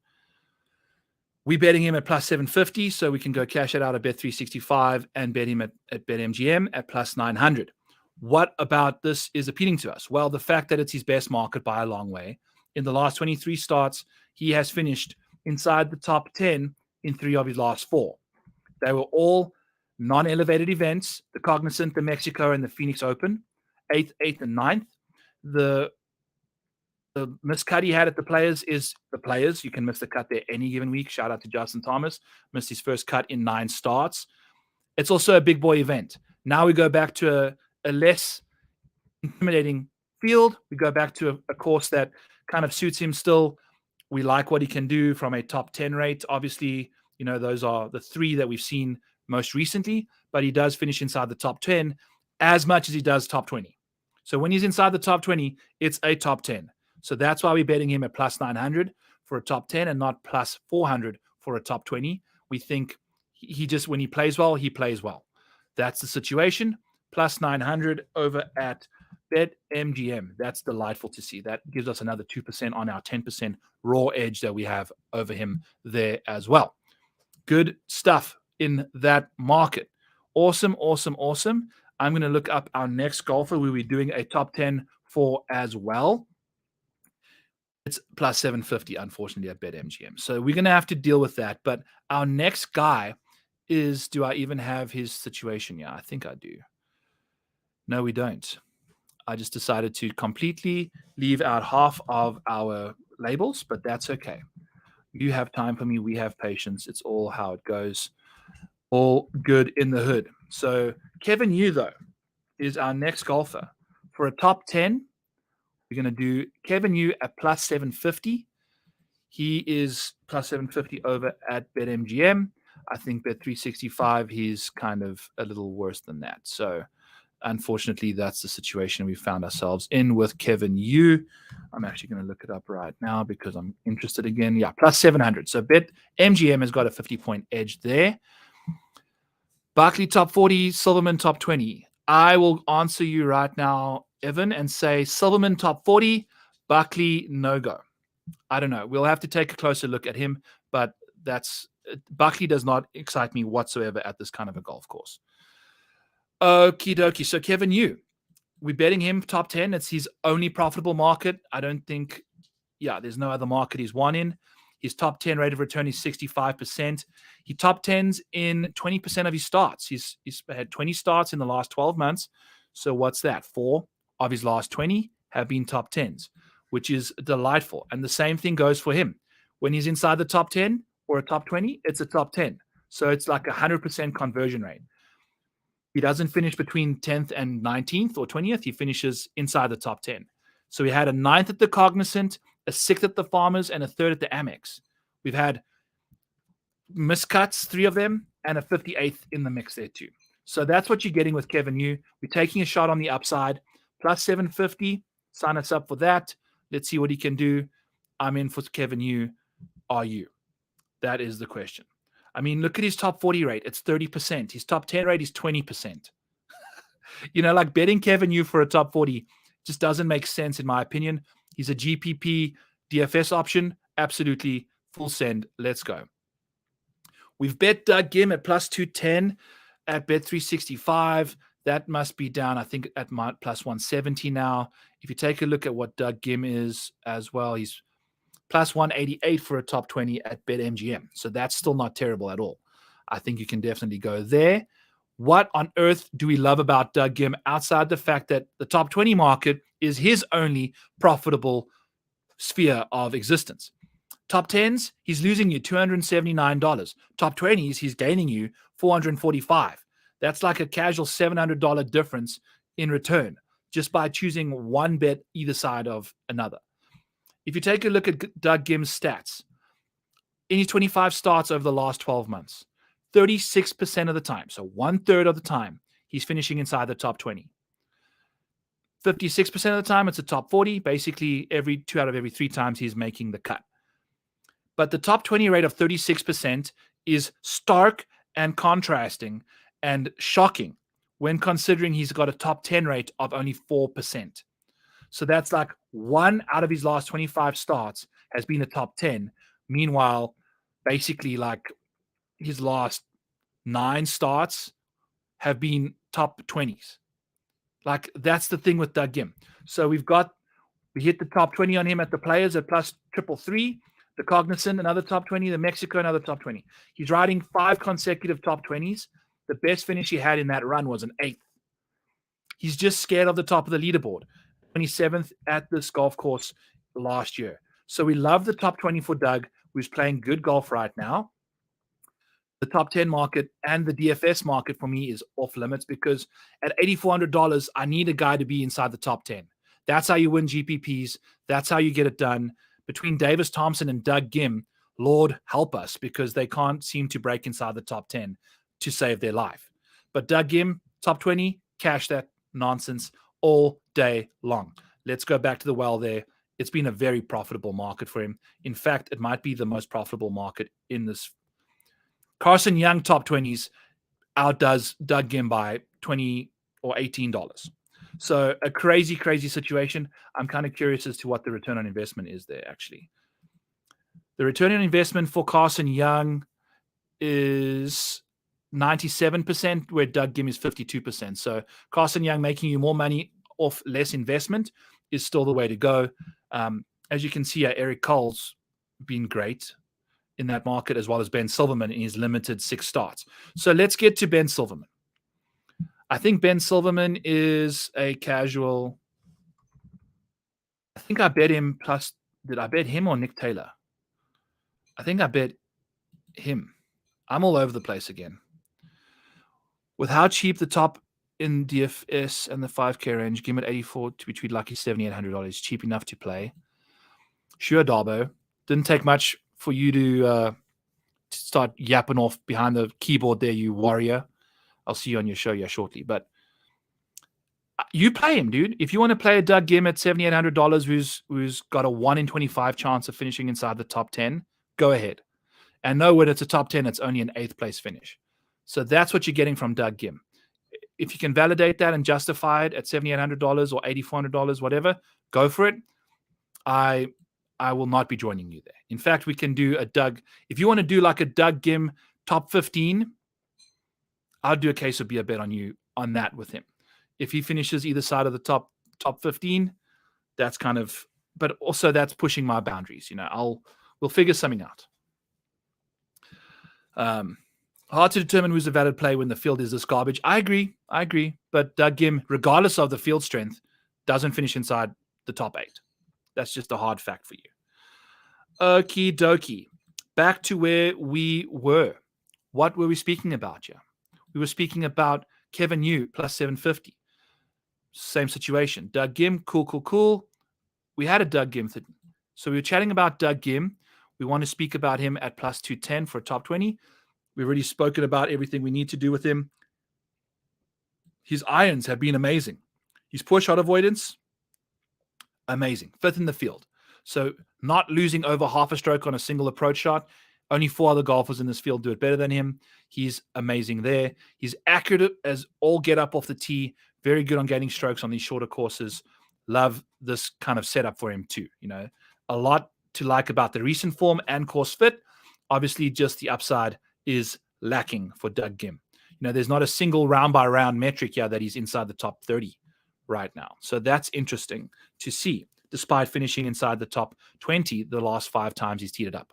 We're betting him at plus 750, so we can go cash it out at Bet365 and bet him at BetMGM at plus 900. What about this is appealing to us? Well, the fact that it's his best market by a long way. In the last 23 starts, he has finished inside the top 10 in 3 of his last 4. They were all non-elevated events, the Cognizant, the Mexico, and the Phoenix Open, 8th, and 9th. The miscut he had at the Players is the Players. You can miss the cut there any given week. Shout out to Justin Thomas. Missed his first cut in 9 starts. It's also a big boy event. Now we go back to a less intimidating field. We go back to a course that kind of suits him still. We like what he can do from a top 10 rate. Obviously, those are the 3 that we've seen most recently, but he does finish inside the top 10 as much as he does top 20. So when he's inside the top 20, it's a top 10. So that's why we're betting him at plus 900 for a top 10 and not plus 400 for a top 20. We think he just, when he plays well, he plays well. That's the situation. Plus 900 over at Bet MGM. That's delightful to see. That gives us another 2% on our 10% raw edge that we have over him there as well. Good stuff in that market. Awesome, awesome, awesome. I'm going to look up our next golfer we'll be doing a top 10 for as well. It's plus 750, unfortunately, at BetMGM. So we're going to have to deal with that. But our next guy is, do I even have his situation? Yeah, I think I do. No, we don't. I just decided to completely leave out half of our labels, but that's okay. You have time for me. We have patience. It's all how it goes. All good in the hood. So Kevin Yu, though, is our next golfer. For a top 10, we're going to do Kevin Yu at plus 750. He is plus 750 over at BetMGM. I think Bet365, he's kind of a little worse than that. So unfortunately, that's the situation we found ourselves in with Kevin Yu. I'm actually going to look it up right now because I'm interested again. Yeah, plus 700. So BetMGM has got a 50-point edge there. Barkley top 40, Silverman top 20. I will answer you right now, Evan, and say Silverman top 40, Barkley no go. I don't know. We'll have to take a closer look at him, but Barkley does not excite me whatsoever at this kind of a golf course. Okie dokie. So Kevin Yu, we're betting him top 10. It's his only profitable market. I don't think, there's no other market he's won in. His top 10 rate of return is 65%. He top 10s in 20% of his starts. He's had 20 starts in the last 12 months. So what's that? 4 of his last 20 have been top 10s, which is delightful. And the same thing goes for him. When he's inside the top 10 or a top 20, it's a top 10. So it's like 100% conversion rate. He doesn't finish between 10th and 19th or 20th. He finishes inside the top 10. So he had a 9th at the Cognizant, a 6th at the Farmers, and a 3rd at the Amex. We've had miscuts, 3 of them, and a 58th in the mix there too. So that's what you're getting with Kevin Yu. We're taking a shot on the upside. Plus 750. Sign us up for that. Let's see what he can do. I'm in for Kevin Yu. Are you? That is the question. I mean, look at his top 40 rate. It's 30%. His top 10 rate is 20%. Like betting Kevin Yu for a top 40 just doesn't make sense in my opinion. He's a GPP DFS option. Absolutely full send. Let's go. We've bet Doug Gim at plus 210 at Bet365. That must be down, I think, at plus 170 now. If you take a look at what Doug Gim is as well, he's plus 188 for a top 20 at BetMGM. So that's still not terrible at all. I think you can definitely go there. What on earth do we love about Doug Gim outside the fact that the top 20 market is his only profitable sphere of existence? Top 10s, he's losing you $279. Top 20s, he's gaining you $445. That's like a casual $700 difference in return just by choosing one bet either side of another. If you take a look at Doug Gim's stats, in his 25 starts over the last 12 months, 36% of the time, so 1/3 of the time, he's finishing inside the top 20. 56% of the time, it's a top 40. Basically, every 2 out of every 3 times he's making the cut. But the top 20 rate of 36% is stark and contrasting and shocking when considering he's got a top 10 rate of only 4%. So that's like 1 out of his last 25 starts has been a top 10. Meanwhile, basically like his last 9 starts have been top 20s. Like that's the thing with Doug Gim. So we hit the top 20 on him at the Players at plus 333, the Cognizant, another top 20, the Mexico, another top 20. He's riding 5 consecutive top 20s. The best finish he had in that run was an 8th. He's just scared of the top of the leaderboard. 27th at this golf course last year. So we love the top 20 for Doug, who's playing good golf right now. The top 10 market and the DFS market for me is off limits because at $8,400, I need a guy to be inside the top 10. That's how you win GPPs. That's how you get it done. Between Davis Thompson and Doug Gim, Lord help us because they can't seem to break inside the top 10 to save their life. But Doug Gim, top 20, cash that nonsense all day long. Let's go back to the well there. It's been a very profitable market for him. In fact, it might be the most profitable market in this. Carson Young top 20s outdoes Doug Gim by $20 or $18. So a crazy, crazy situation. I'm kind of curious as to what the return on investment is there, actually. The return on investment for Carson Young is 97%, where Doug Gim is 52%. So Carson Young making you more money off less investment is still the way to go. As you can see, Eric Cole's been great in that market, as well as Ben Silverman in his limited 6 starts. So let's get to Ben Silverman. I think Ben Silverman is a casual. I think I bet him plus. Did I bet him or Nick Taylor? I think I bet him. I'm all over the place again. With how cheap the top in DFS and the 5K range, give him at 84 to be treated like he's $7,800. Cheap enough to play. Sure, Darbo. Didn't take much for you to start yapping off behind the keyboard there, you warrior. I'll see you on your show shortly. But you play him, dude. If you want to play a Doug Gim at $7,800 who's got a 1 in 25 chance of finishing inside the top 10, go ahead. And know when it's a top 10, it's only an 8th place finish. So that's what you're getting from Doug Gim. If you can validate that and justify it at $7,800 or $8,400, whatever, go for it. I will not be joining you there. In fact, we can do a Doug. If you want to do like a Doug Gim top 15, I'll do a case of be a bet on you on that with him. If he finishes either side of the top 15, that's kind of, but also that's pushing my boundaries. We'll figure something out. Hard to determine who's a valid play when the field is this garbage. I agree. But Doug Gim, regardless of the field strength, doesn't finish inside the top 8. That's just a hard fact for you. Okie dokie. Back to where we were. What were we speaking about here? We were speaking about Kevin Yu plus 750. Same situation. Doug Gim, cool. We had a Doug Gim. So we were chatting about Doug Gim. We want to speak about him at plus 210 for a top 20. We've already spoken about everything we need to do with him. His irons have been amazing. His poor shot avoidance, amazing. 5th in the field. So not losing over half a stroke on a single approach shot. Only 4 other golfers in this field do it better than him. He's amazing there. He's accurate as all get up off the tee. Very good on gaining strokes on these shorter courses. Love this kind of setup for him too. A lot to like about the recent form and course fit. Obviously, just the upside is lacking for Doug Gim. There's not a single round by round metric here that he's inside the top 30 right now. So that's interesting to see, despite finishing inside the top 20 the last 5 times he's teed it up.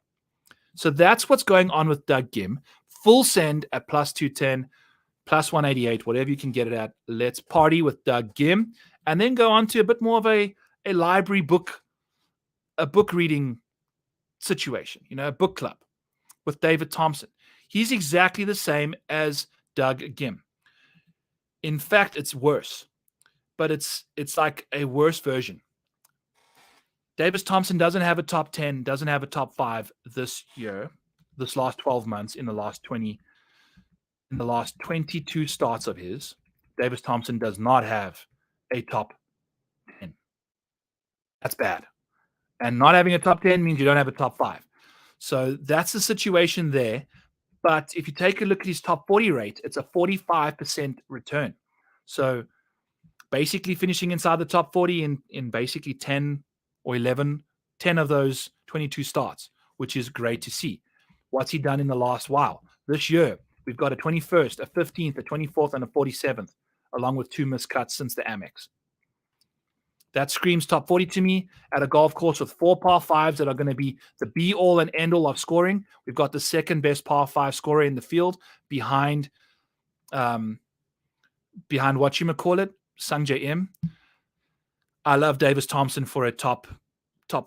So that's what's going on with Doug Gim. Full send at plus 210, plus 188, whatever you can get it at. Let's party with Doug Gim, and then go on to a bit more of a library book, a book reading situation, a book club with David Thompson. He's exactly the same as Doug Gim. In fact, it's worse, but it's like a worse version. Davis Thompson doesn't have a top 10, doesn't have a top 5 this year, this last 12 months, in the last 22 starts of his. Davis Thompson does not have a top 10. That's bad. And not having a top 10 means you don't have a top 5. So that's the situation there. But if you take a look at his top 40 rate, it's a 45% return. So basically finishing inside the top 40 in basically 10 or 10 of those 22 starts, which is great to see. What's he done in the last while? This year, we've got a 21st, a 15th, a 24th, and a 47th, along with 2 missed cuts since the Amex. That screams top 40 to me at a golf course with 4 par 5s that are going to be the be-all and end-all of scoring. We've got the second best par 5 scorer in the field behind whatchamacallit, Sungjae Im. I love Davis Thompson for a top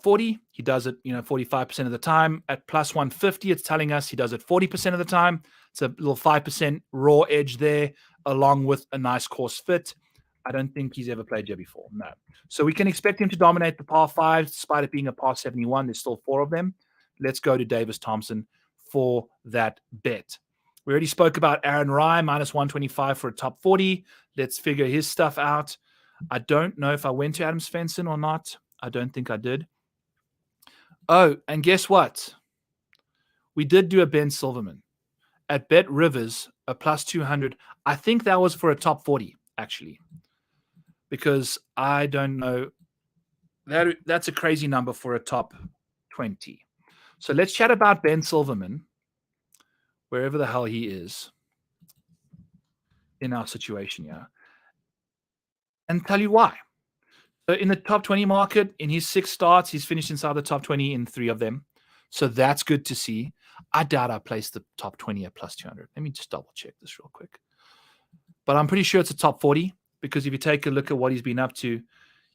40. He does it, 45% of the time. At plus 150, it's telling us he does it 40% of the time. It's a little 5% raw edge there, along with a nice course fit. I don't think he's ever played here before. No. So we can expect him to dominate the par 5, despite it being a par 71. There's still 4 of them. Let's go to Davis Thompson for that bet. We already spoke about Aaron Rai, minus 125 for a top 40. Let's figure his stuff out. I don't know if I went to Adam Svensson or not. I don't think I did. Oh, and guess what? We did do a Ben Silverman at Bet Rivers, a plus 200. I think that was for a top 40, actually. because I don't know. That's a crazy number for a top 20. So let's chat about Ben Silverman, wherever the hell he is in our situation, yeah, and tell you why. So in the top 20 market, in his 6 starts, he's finished inside the top 20 in 3 of them. So that's good to see. I doubt I placed the top 20 at plus 200. Let me just double check this real quick. But I'm pretty sure it's a top 40 because if you take a look at what he's been up to,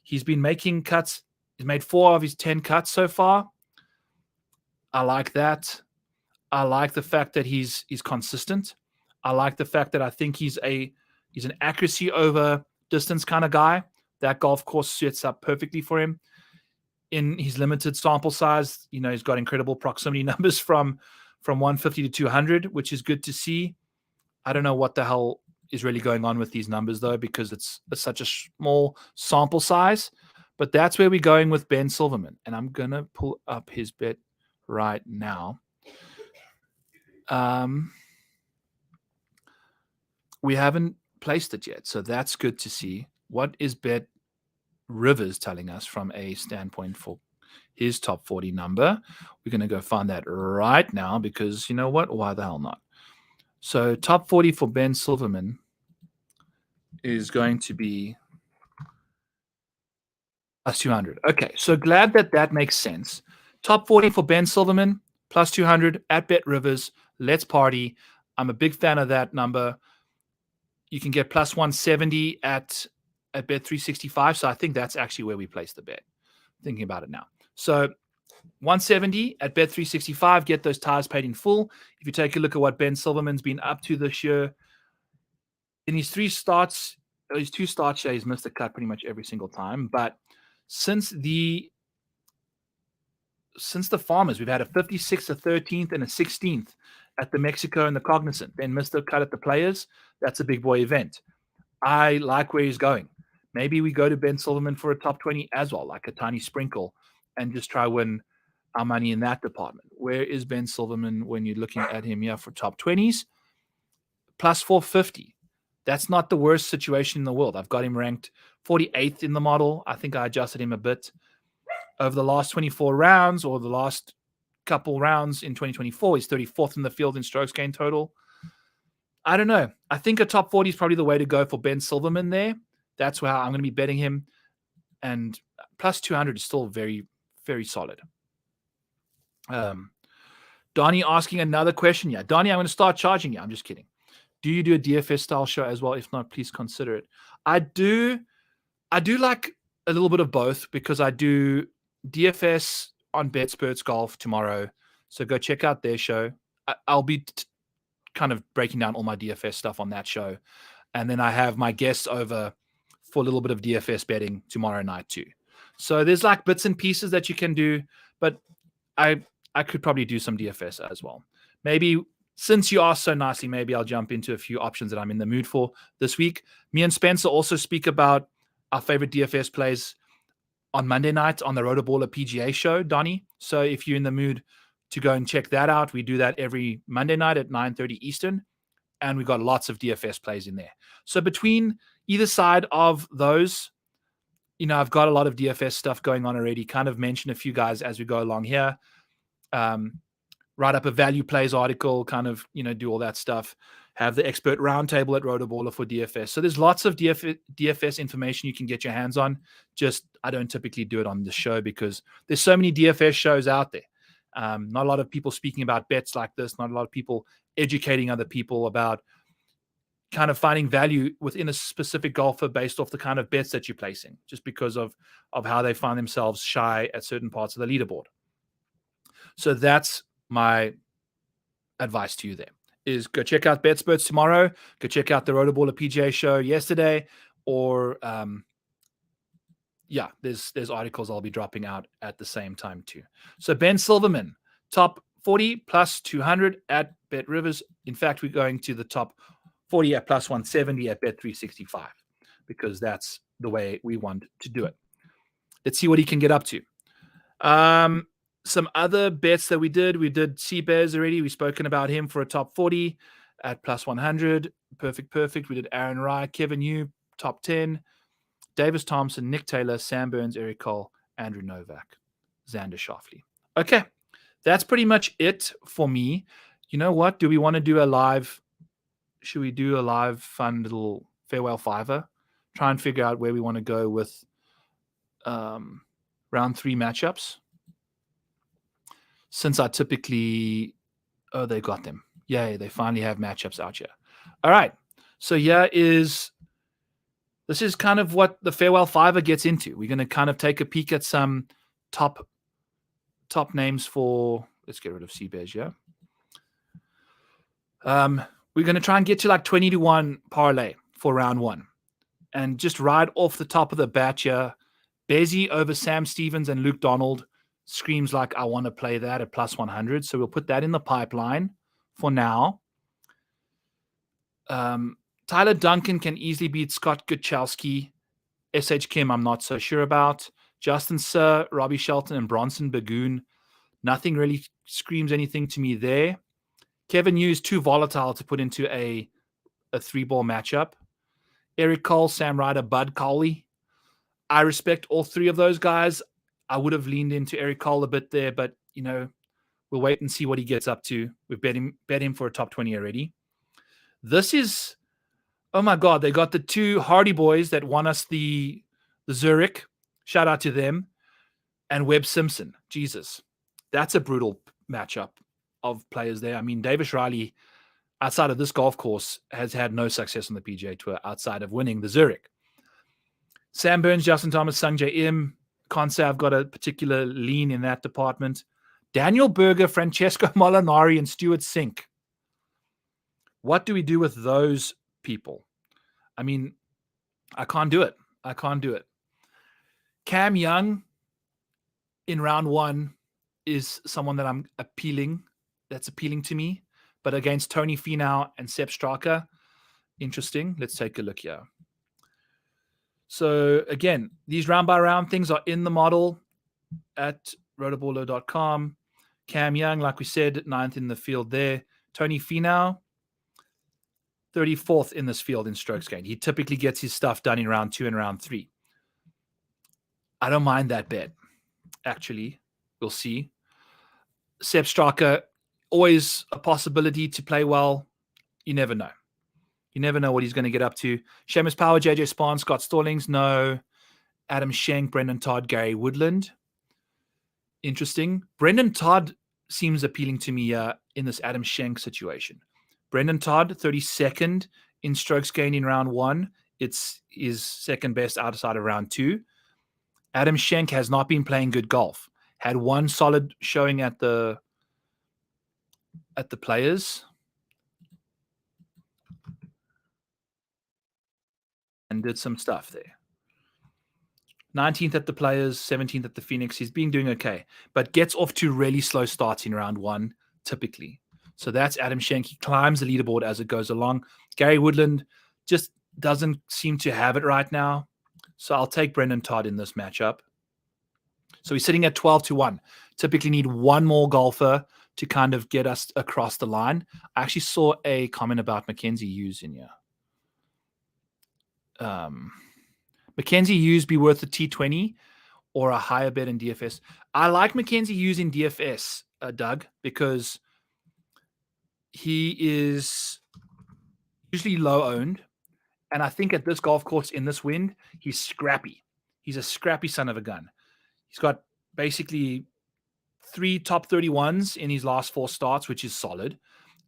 he's been making cuts. He's made 4 of his 10 cuts so far. I like that. I like the fact that he's consistent. I like the fact that I think he's an accuracy over distance kind of guy. That golf course sets up perfectly for him. In his limited sample size, he's got incredible proximity numbers from 150 to 200, which is good to see. I don't know what the hell is really going on with these numbers though, because it's such a small sample size. But that's where we're going with Ben Silverman, and I'm gonna pull up his bet right now. We haven't placed it yet, so that's good to see. What is Bet Rivers telling us from a standpoint for his top 40 number? We're going to go find that right now because you know what? Why the hell not? So top 40 for Ben Silverman is going to be plus 200. Okay, so glad that makes sense. Top 40 for Ben Silverman, plus 200 at Bet Rivers. Let's party. I'm a big fan of that number. You can get plus 170 at Bet 365. So I think that's actually where we place the bet. Thinking about it now. So 170 at Bet 365, get those tires paid in full. If you take a look at what Ben Silverman's been up to this year, in his 2 starts, he's missed a cut pretty much every single time. But since the Farmers, we've had a 56th, a 13th, and a 16th at the Mexico and the Cognizant. Ben missed a cut at the Players. That's a big boy event. I like where he's going. Maybe we go to Ben Silverman for a top 20 as well, like a tiny sprinkle, and just try win our money in that department. Where is Ben Silverman when you're looking at him here for top 20s? Plus 450. That's not the worst situation in the world. I've got him ranked 48th in the model. I think I adjusted him a bit. Over the last 24 rounds or the last couple rounds in 2024, he's 34th in the field in strokes gained total. I don't know. I think a top 40 is probably the way to go for Ben Silverman there. That's where I'm going to be betting him. And plus 200 is still very, very solid. Donnie asking another question. Yeah, Donnie, I'm going to start charging you. I'm just kidding. Do you do a DFS style show as well? If not, please consider it. I do like a little bit of both because I do DFS on BetSperts Golf tomorrow. So go check out their show. I'll be kind of breaking down all my DFS stuff on that show. And then I have my guests over for a little bit of DFS betting tomorrow night too. So there's like bits and pieces that you can do, but I could probably do some DFS as well. Maybe since you asked so nicely, maybe I'll jump into a few options that I'm in the mood for this week. Me and Spencer also speak about our favorite DFS plays on Monday night on the Rotoballer PGA show, Donnie. So if you're in the mood to go and check that out, we do that every Monday night at 9:30 Eastern. And we've got lots of DFS plays in there. So between either side of those, I've got a lot of DFS stuff going on already. Kind of mention a few guys as we go along here. Write up a value plays article, kind of, do all that stuff. Have the expert roundtable at Rotoballer for DFS. So there's lots of DFS information you can get your hands on. Just I don't typically do it on the show because there's so many DFS shows out there. Not a lot of people speaking about bets like this. Not a lot of people educating other people about kind of finding value within a specific golfer based off the kind of bets that you're placing, just because of how they find themselves shy at certain parts of the leaderboard. So that's my advice to you there is go check out BetSperts tomorrow. Go check out the Rotoballer PGA show yesterday, or there's articles I'll be dropping out at the same time too. So Ben Silverman, top 40 plus 200 at Bet Rivers. In fact, we're going to the top 40 at plus 170 at Bet 365 because that's the way we want to do it. Let's see what he can get up to. Some other bets that we did Seabears already. We've spoken about him for a top 40 at plus 100. Perfect. We did Aaron Rye, Kevin Yu, top 10. Davis Thompson, Nick Taylor, Sam Burns, Eric Cole, Andrew Novak, Xander Schauffele. Okay, that's pretty much it for me. You know what? Do we want to do a live? Should we do a live fun little farewell fiver? Try and figure out where we want to go with round 3 matchups. Since I typically, they got them. Yay, they finally have matchups out here. All right. So this is kind of what the farewell fiver gets into. We're going to kind of take a peek at some top names for, let's get rid of Seabez, yeah. We're going to try and get to like 20-1 parlay for round 1. And just right off the top of the bat here, Bezzy over Sam Stevens and Luke Donald screams like I want to play that at plus 100. So we'll put that in the pipeline for now. Tyler Duncan can easily beat Scott Gutschowski. SH Kim, I'm not so sure about. Justin Sir, Robbie Shelton, and Bronson Bagoon. Nothing really screams anything to me there. Kevin Hughes, too volatile to put into a 3-ball matchup. Eric Cole, Sam Ryder, Bud Coley. I respect all 3 of those guys. I would have leaned into Eric Cole a bit there, but, we'll wait and see what he gets up to. We've bet him for a top 20 already. This is, oh my God, they got the 2 Hardy boys that won us the Zurich. Shout out to them. And Webb Simpson. Jesus. That's a brutal matchup of players there. I mean, Davis Riley, outside of this golf course, has had no success on the PGA Tour outside of winning the Zurich. Sam Burns, Justin Thomas, Sung J Im. Can't say I've got a particular lean in that department. Daniel Berger, Francesco Molinari, and Stuart Sink. What do we do with those people? I mean, I can't do it. Cam Young in round 1 is someone that's appealing to me. But against Tony Finau and Sepp Straka, interesting. Let's take a look here. So again, these round by round things are in the model at rotoballer.com. Cam Young, like we said, 9th in the field there. Tony Finau, 34th in this field in strokes gained. He typically gets his stuff done in round 2 and round 3. I don't mind that bet, actually. We'll see. Sepp Straka, always a possibility to play well. You never know. You never know what he's going to get up to. Seamus Power, JJ Spahn, Scott Stallings, no. Adam Schenk, Brendan Todd, Gary Woodland. Interesting. Brendan Todd seems appealing to me in this Adam Schenk situation. Brendan Todd, 32nd in strokes gained in round 1. It's his second best outside of round 2. Adam Schenk has not been playing good golf. Had one solid showing at the Players. And did some stuff there. 19th at the Players, 17th at the Phoenix. He's been doing okay, but gets off to really slow starts in round 1, typically. So that's Adam Schenk. He climbs the leaderboard as it goes along. Gary Woodland just doesn't seem to have it right now. So I'll take Brendan Todd in this matchup. So he's sitting at 12-1. Typically need one more golfer to kind of get us across the line. I actually saw a comment about Mackenzie Hughes in here. Mackenzie Hughes be worth a T20 or a higher bet in DFS. I like Mackenzie Hughes in DFS, Doug, because he is usually low owned. And I think at this golf course in this wind, he's scrappy. He's a scrappy son of a gun. He's got basically 3 top 31s in his last 4 starts, which is solid.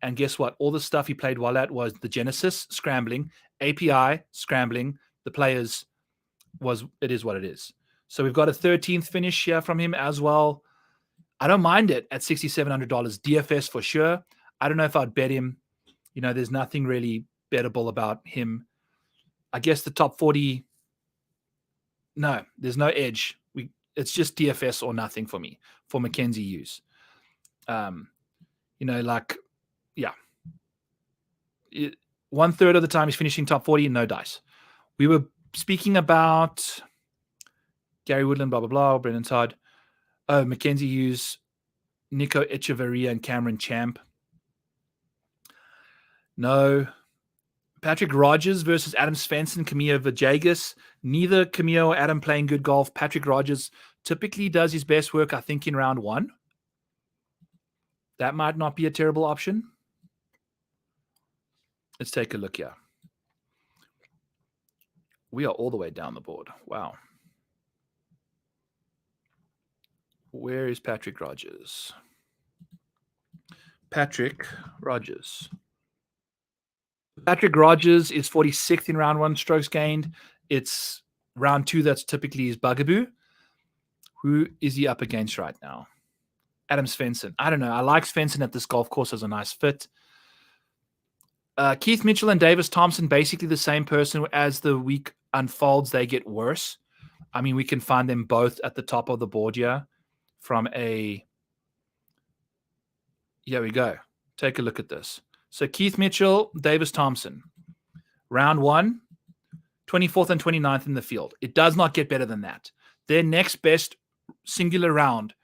And guess what? All the stuff he played well at was the Genesis, scrambling, API, scrambling, the Players it is what it is. So we've got a 13th finish here from him as well. I don't mind it at $6,700 DFS for sure. I don't know if I'd bet him. You know, there's nothing really bettable about him. I guess the top 40, no, there's no edge. It's just DFS or nothing for me, for Mackenzie Hughes. Yeah. 1/3 of the time he's finishing top 40, no dice. We were speaking about Gary Woodland, blah, blah, blah, Brendan Todd. Oh, Mackenzie Hughes, Nico Echeverria, and Cameron Champ. No. Patrick Rogers versus Adam Svensson, Camilo Villegas. Neither Camilo or Adam playing good golf. Patrick Rogers typically does his best work, I think, in round 1. That might not be a terrible option. Let's take a look here. We are all the way down the board. Wow. Where is Patrick Rogers? Patrick Rogers. Patrick Rogers is 46th in round 1 strokes gained. It's round 2 that's typically his bugaboo. Who is he up against right now? Adam Svensson. I don't know. I like Svensson at this golf course as a nice fit. Keith Mitchell and Davis Thompson, basically the same person. As the week unfolds, they get worse. I mean, we can find them both at the top of the board here from a... Here we go. Take a look at this. So Keith Mitchell, Davis Thompson. Round 1, 24th and 29th in the field. It does not get better than that. Their next best singular round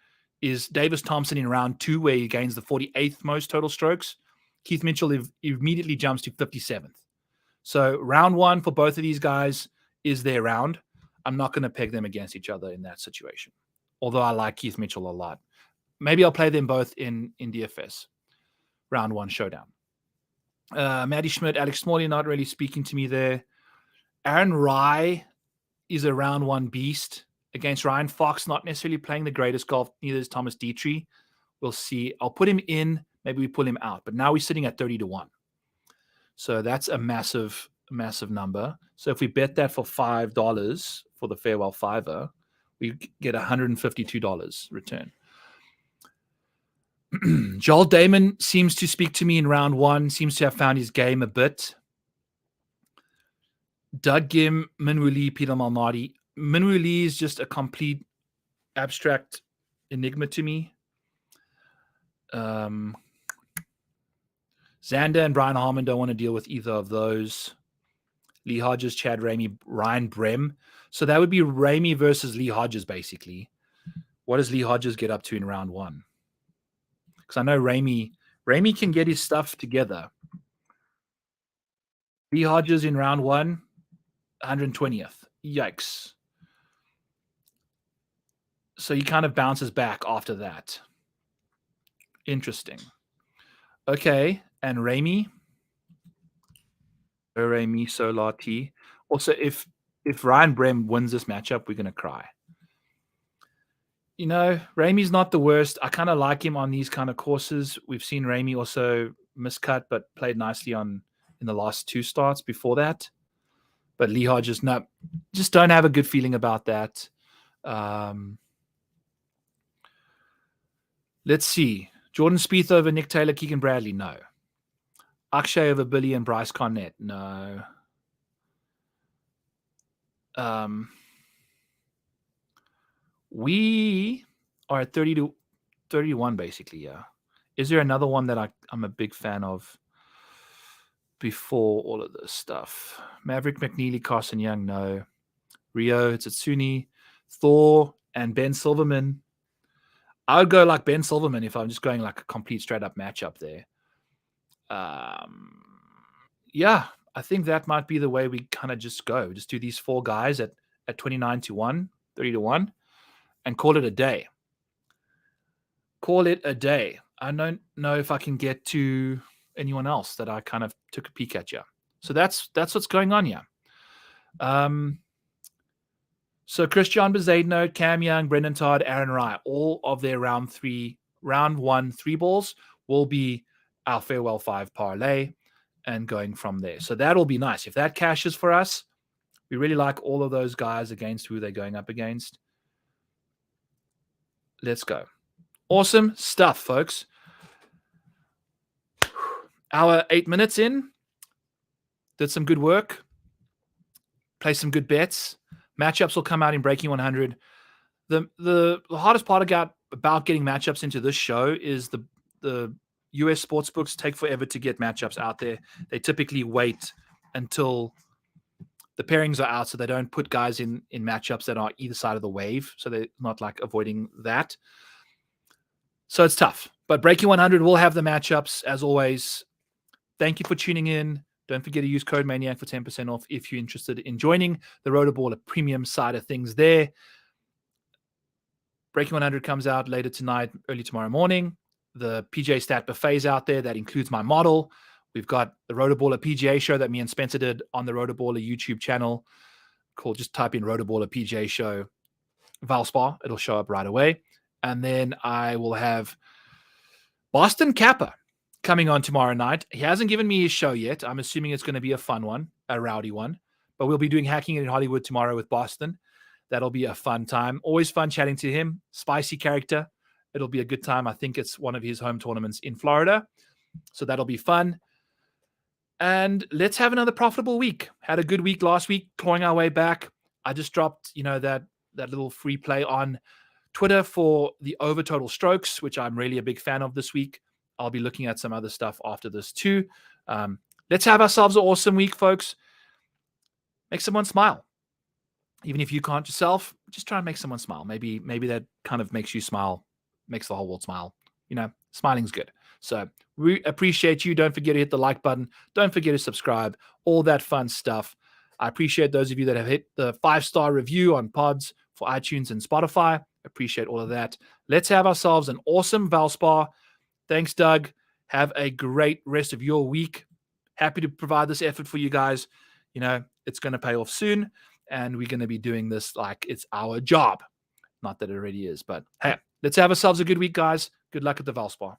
is Davis Thompson in round 2, where he gains the 48th most total strokes. Keith Mitchell immediately jumps to 57th. So round 1 for both of these guys is their round. I'm not going to peg them against each other in that situation, although I like Keith Mitchell a lot. Maybe I'll play them both in DFS. Round 1 showdown. Maddie Schmidt, Alex Smalley not really speaking to me there. Aaron Rye is a round 1 beast against Ryan Fox, not necessarily playing the greatest golf. Neither is Thomas Dietrich. We'll see. I'll put him in. Maybe we pull him out. But now we're sitting at 30-1. So that's a massive, massive number. So if we bet that for $5 for the Farewell Fiver, we get $152 return. Joel Damon seems to speak to me in round 1, seems to have found his game a bit. Doug Gim, Minwoo Lee, Peter Malnati. Minwoo Lee is just a complete abstract enigma to me. Xander and Brian Harmon don't want to deal with either of those. Lee Hodges, Chad Ramey, Ryan Brem. So that would be Ramey versus Lee Hodges, basically. What does Lee Hodges get up to in round 1? Because I know Ramey can get his stuff together. Lee Hodges in round 1, 120th. Yikes. So he kind of bounces back after that. Interesting. Okay, and Ramey. Ramey Solar T. Also, if Ryan Brem wins this matchup, we're going to cry. You know, Ramey's not the worst. I kind of like him on these kind of courses. We've seen Ramey also miscut, but played nicely in the last 2 starts before that. But Lee Hodges, no, just don't have a good feeling about that. Let's see. Jordan Spieth over Nick Taylor, Keegan Bradley, no. Akshay over Billy and Bryce Cornett, no. We are at 30-31, basically, yeah. Is there another one that I'm a big fan of before all of this stuff? Maverick McNeely, Carson Young, no. Rio Tatsuni, Thor, and Ben Silverman. I would go like Ben Silverman if I'm just going like a complete straight-up matchup there. Yeah, I think that might be the way we kind of just go. Just do these 4 guys at 29-1, 30-1. And call it a day. Call it a day. I don't know if I can get to anyone else that I kind of took a peek at you. So that's what's going on here. So Christian Bezuidenhout, Cam Young, Brendan Todd, Aaron Rye, all of their round 1 3 balls will be our Farewell 5 parlay and going from there. So that'll be nice. If that cashes for us, we really like all of those guys against who they're going up against. Let's go. Awesome stuff, folks. Hour 8 minutes in. Did some good work. Play some good bets. Matchups will come out in Breaking 100. The hardest part about getting matchups into this show is the US sportsbooks take forever to get matchups out there. They typically wait until the pairings are out, so they don't put guys in matchups that are either side of the wave, so they're not like avoiding that. So it's tough. But Breaking 100 will have the matchups, as always. Thank you for tuning in. Don't forget to use code Maniac for 10% off if you're interested in joining the Rotoballer premium side of things there. Breaking 100 comes out later tonight, early tomorrow morning. The PGA Stat Buffet's out there. That includes my model. We've got the Rotoballer PGA show that me and Spencer did on the Rotoballer YouTube channel. Just type in Rotoballer PGA show Valspar. It'll show up right away. And then I will have Boston Kappa coming on tomorrow night. He hasn't given me his show yet. I'm assuming it's going to be a fun one, a rowdy one. But we'll be doing Hacking in Hollywood tomorrow with Boston. That'll be a fun time. Always fun chatting to him. Spicy character. It'll be a good time. I think it's one of his home tournaments in Florida. So that'll be fun. And let's have another profitable week. Had a good week last week, clawing our way back. I just dropped, that little free play on Twitter for the over total strokes, which I'm really a big fan of this week. I'll be looking at some other stuff after this too. Let's have ourselves an awesome week, folks. Make someone smile. Even if you can't yourself, just try and make someone smile. Maybe that kind of makes you smile, makes the whole world smile. Smiling's good. So we appreciate you. Don't forget to hit the like button. Don't forget to subscribe. All that fun stuff. I appreciate those of you that have hit the 5-star review on pods for iTunes and Spotify. Appreciate all of that. Let's have ourselves an awesome Valspar. Thanks, Doug. Have a great rest of your week. Happy to provide this effort for you guys. It's going to pay off soon. And we're going to be doing this like it's our job. Not that it already is, but hey, let's have ourselves a good week, guys. Good luck at the Valspar.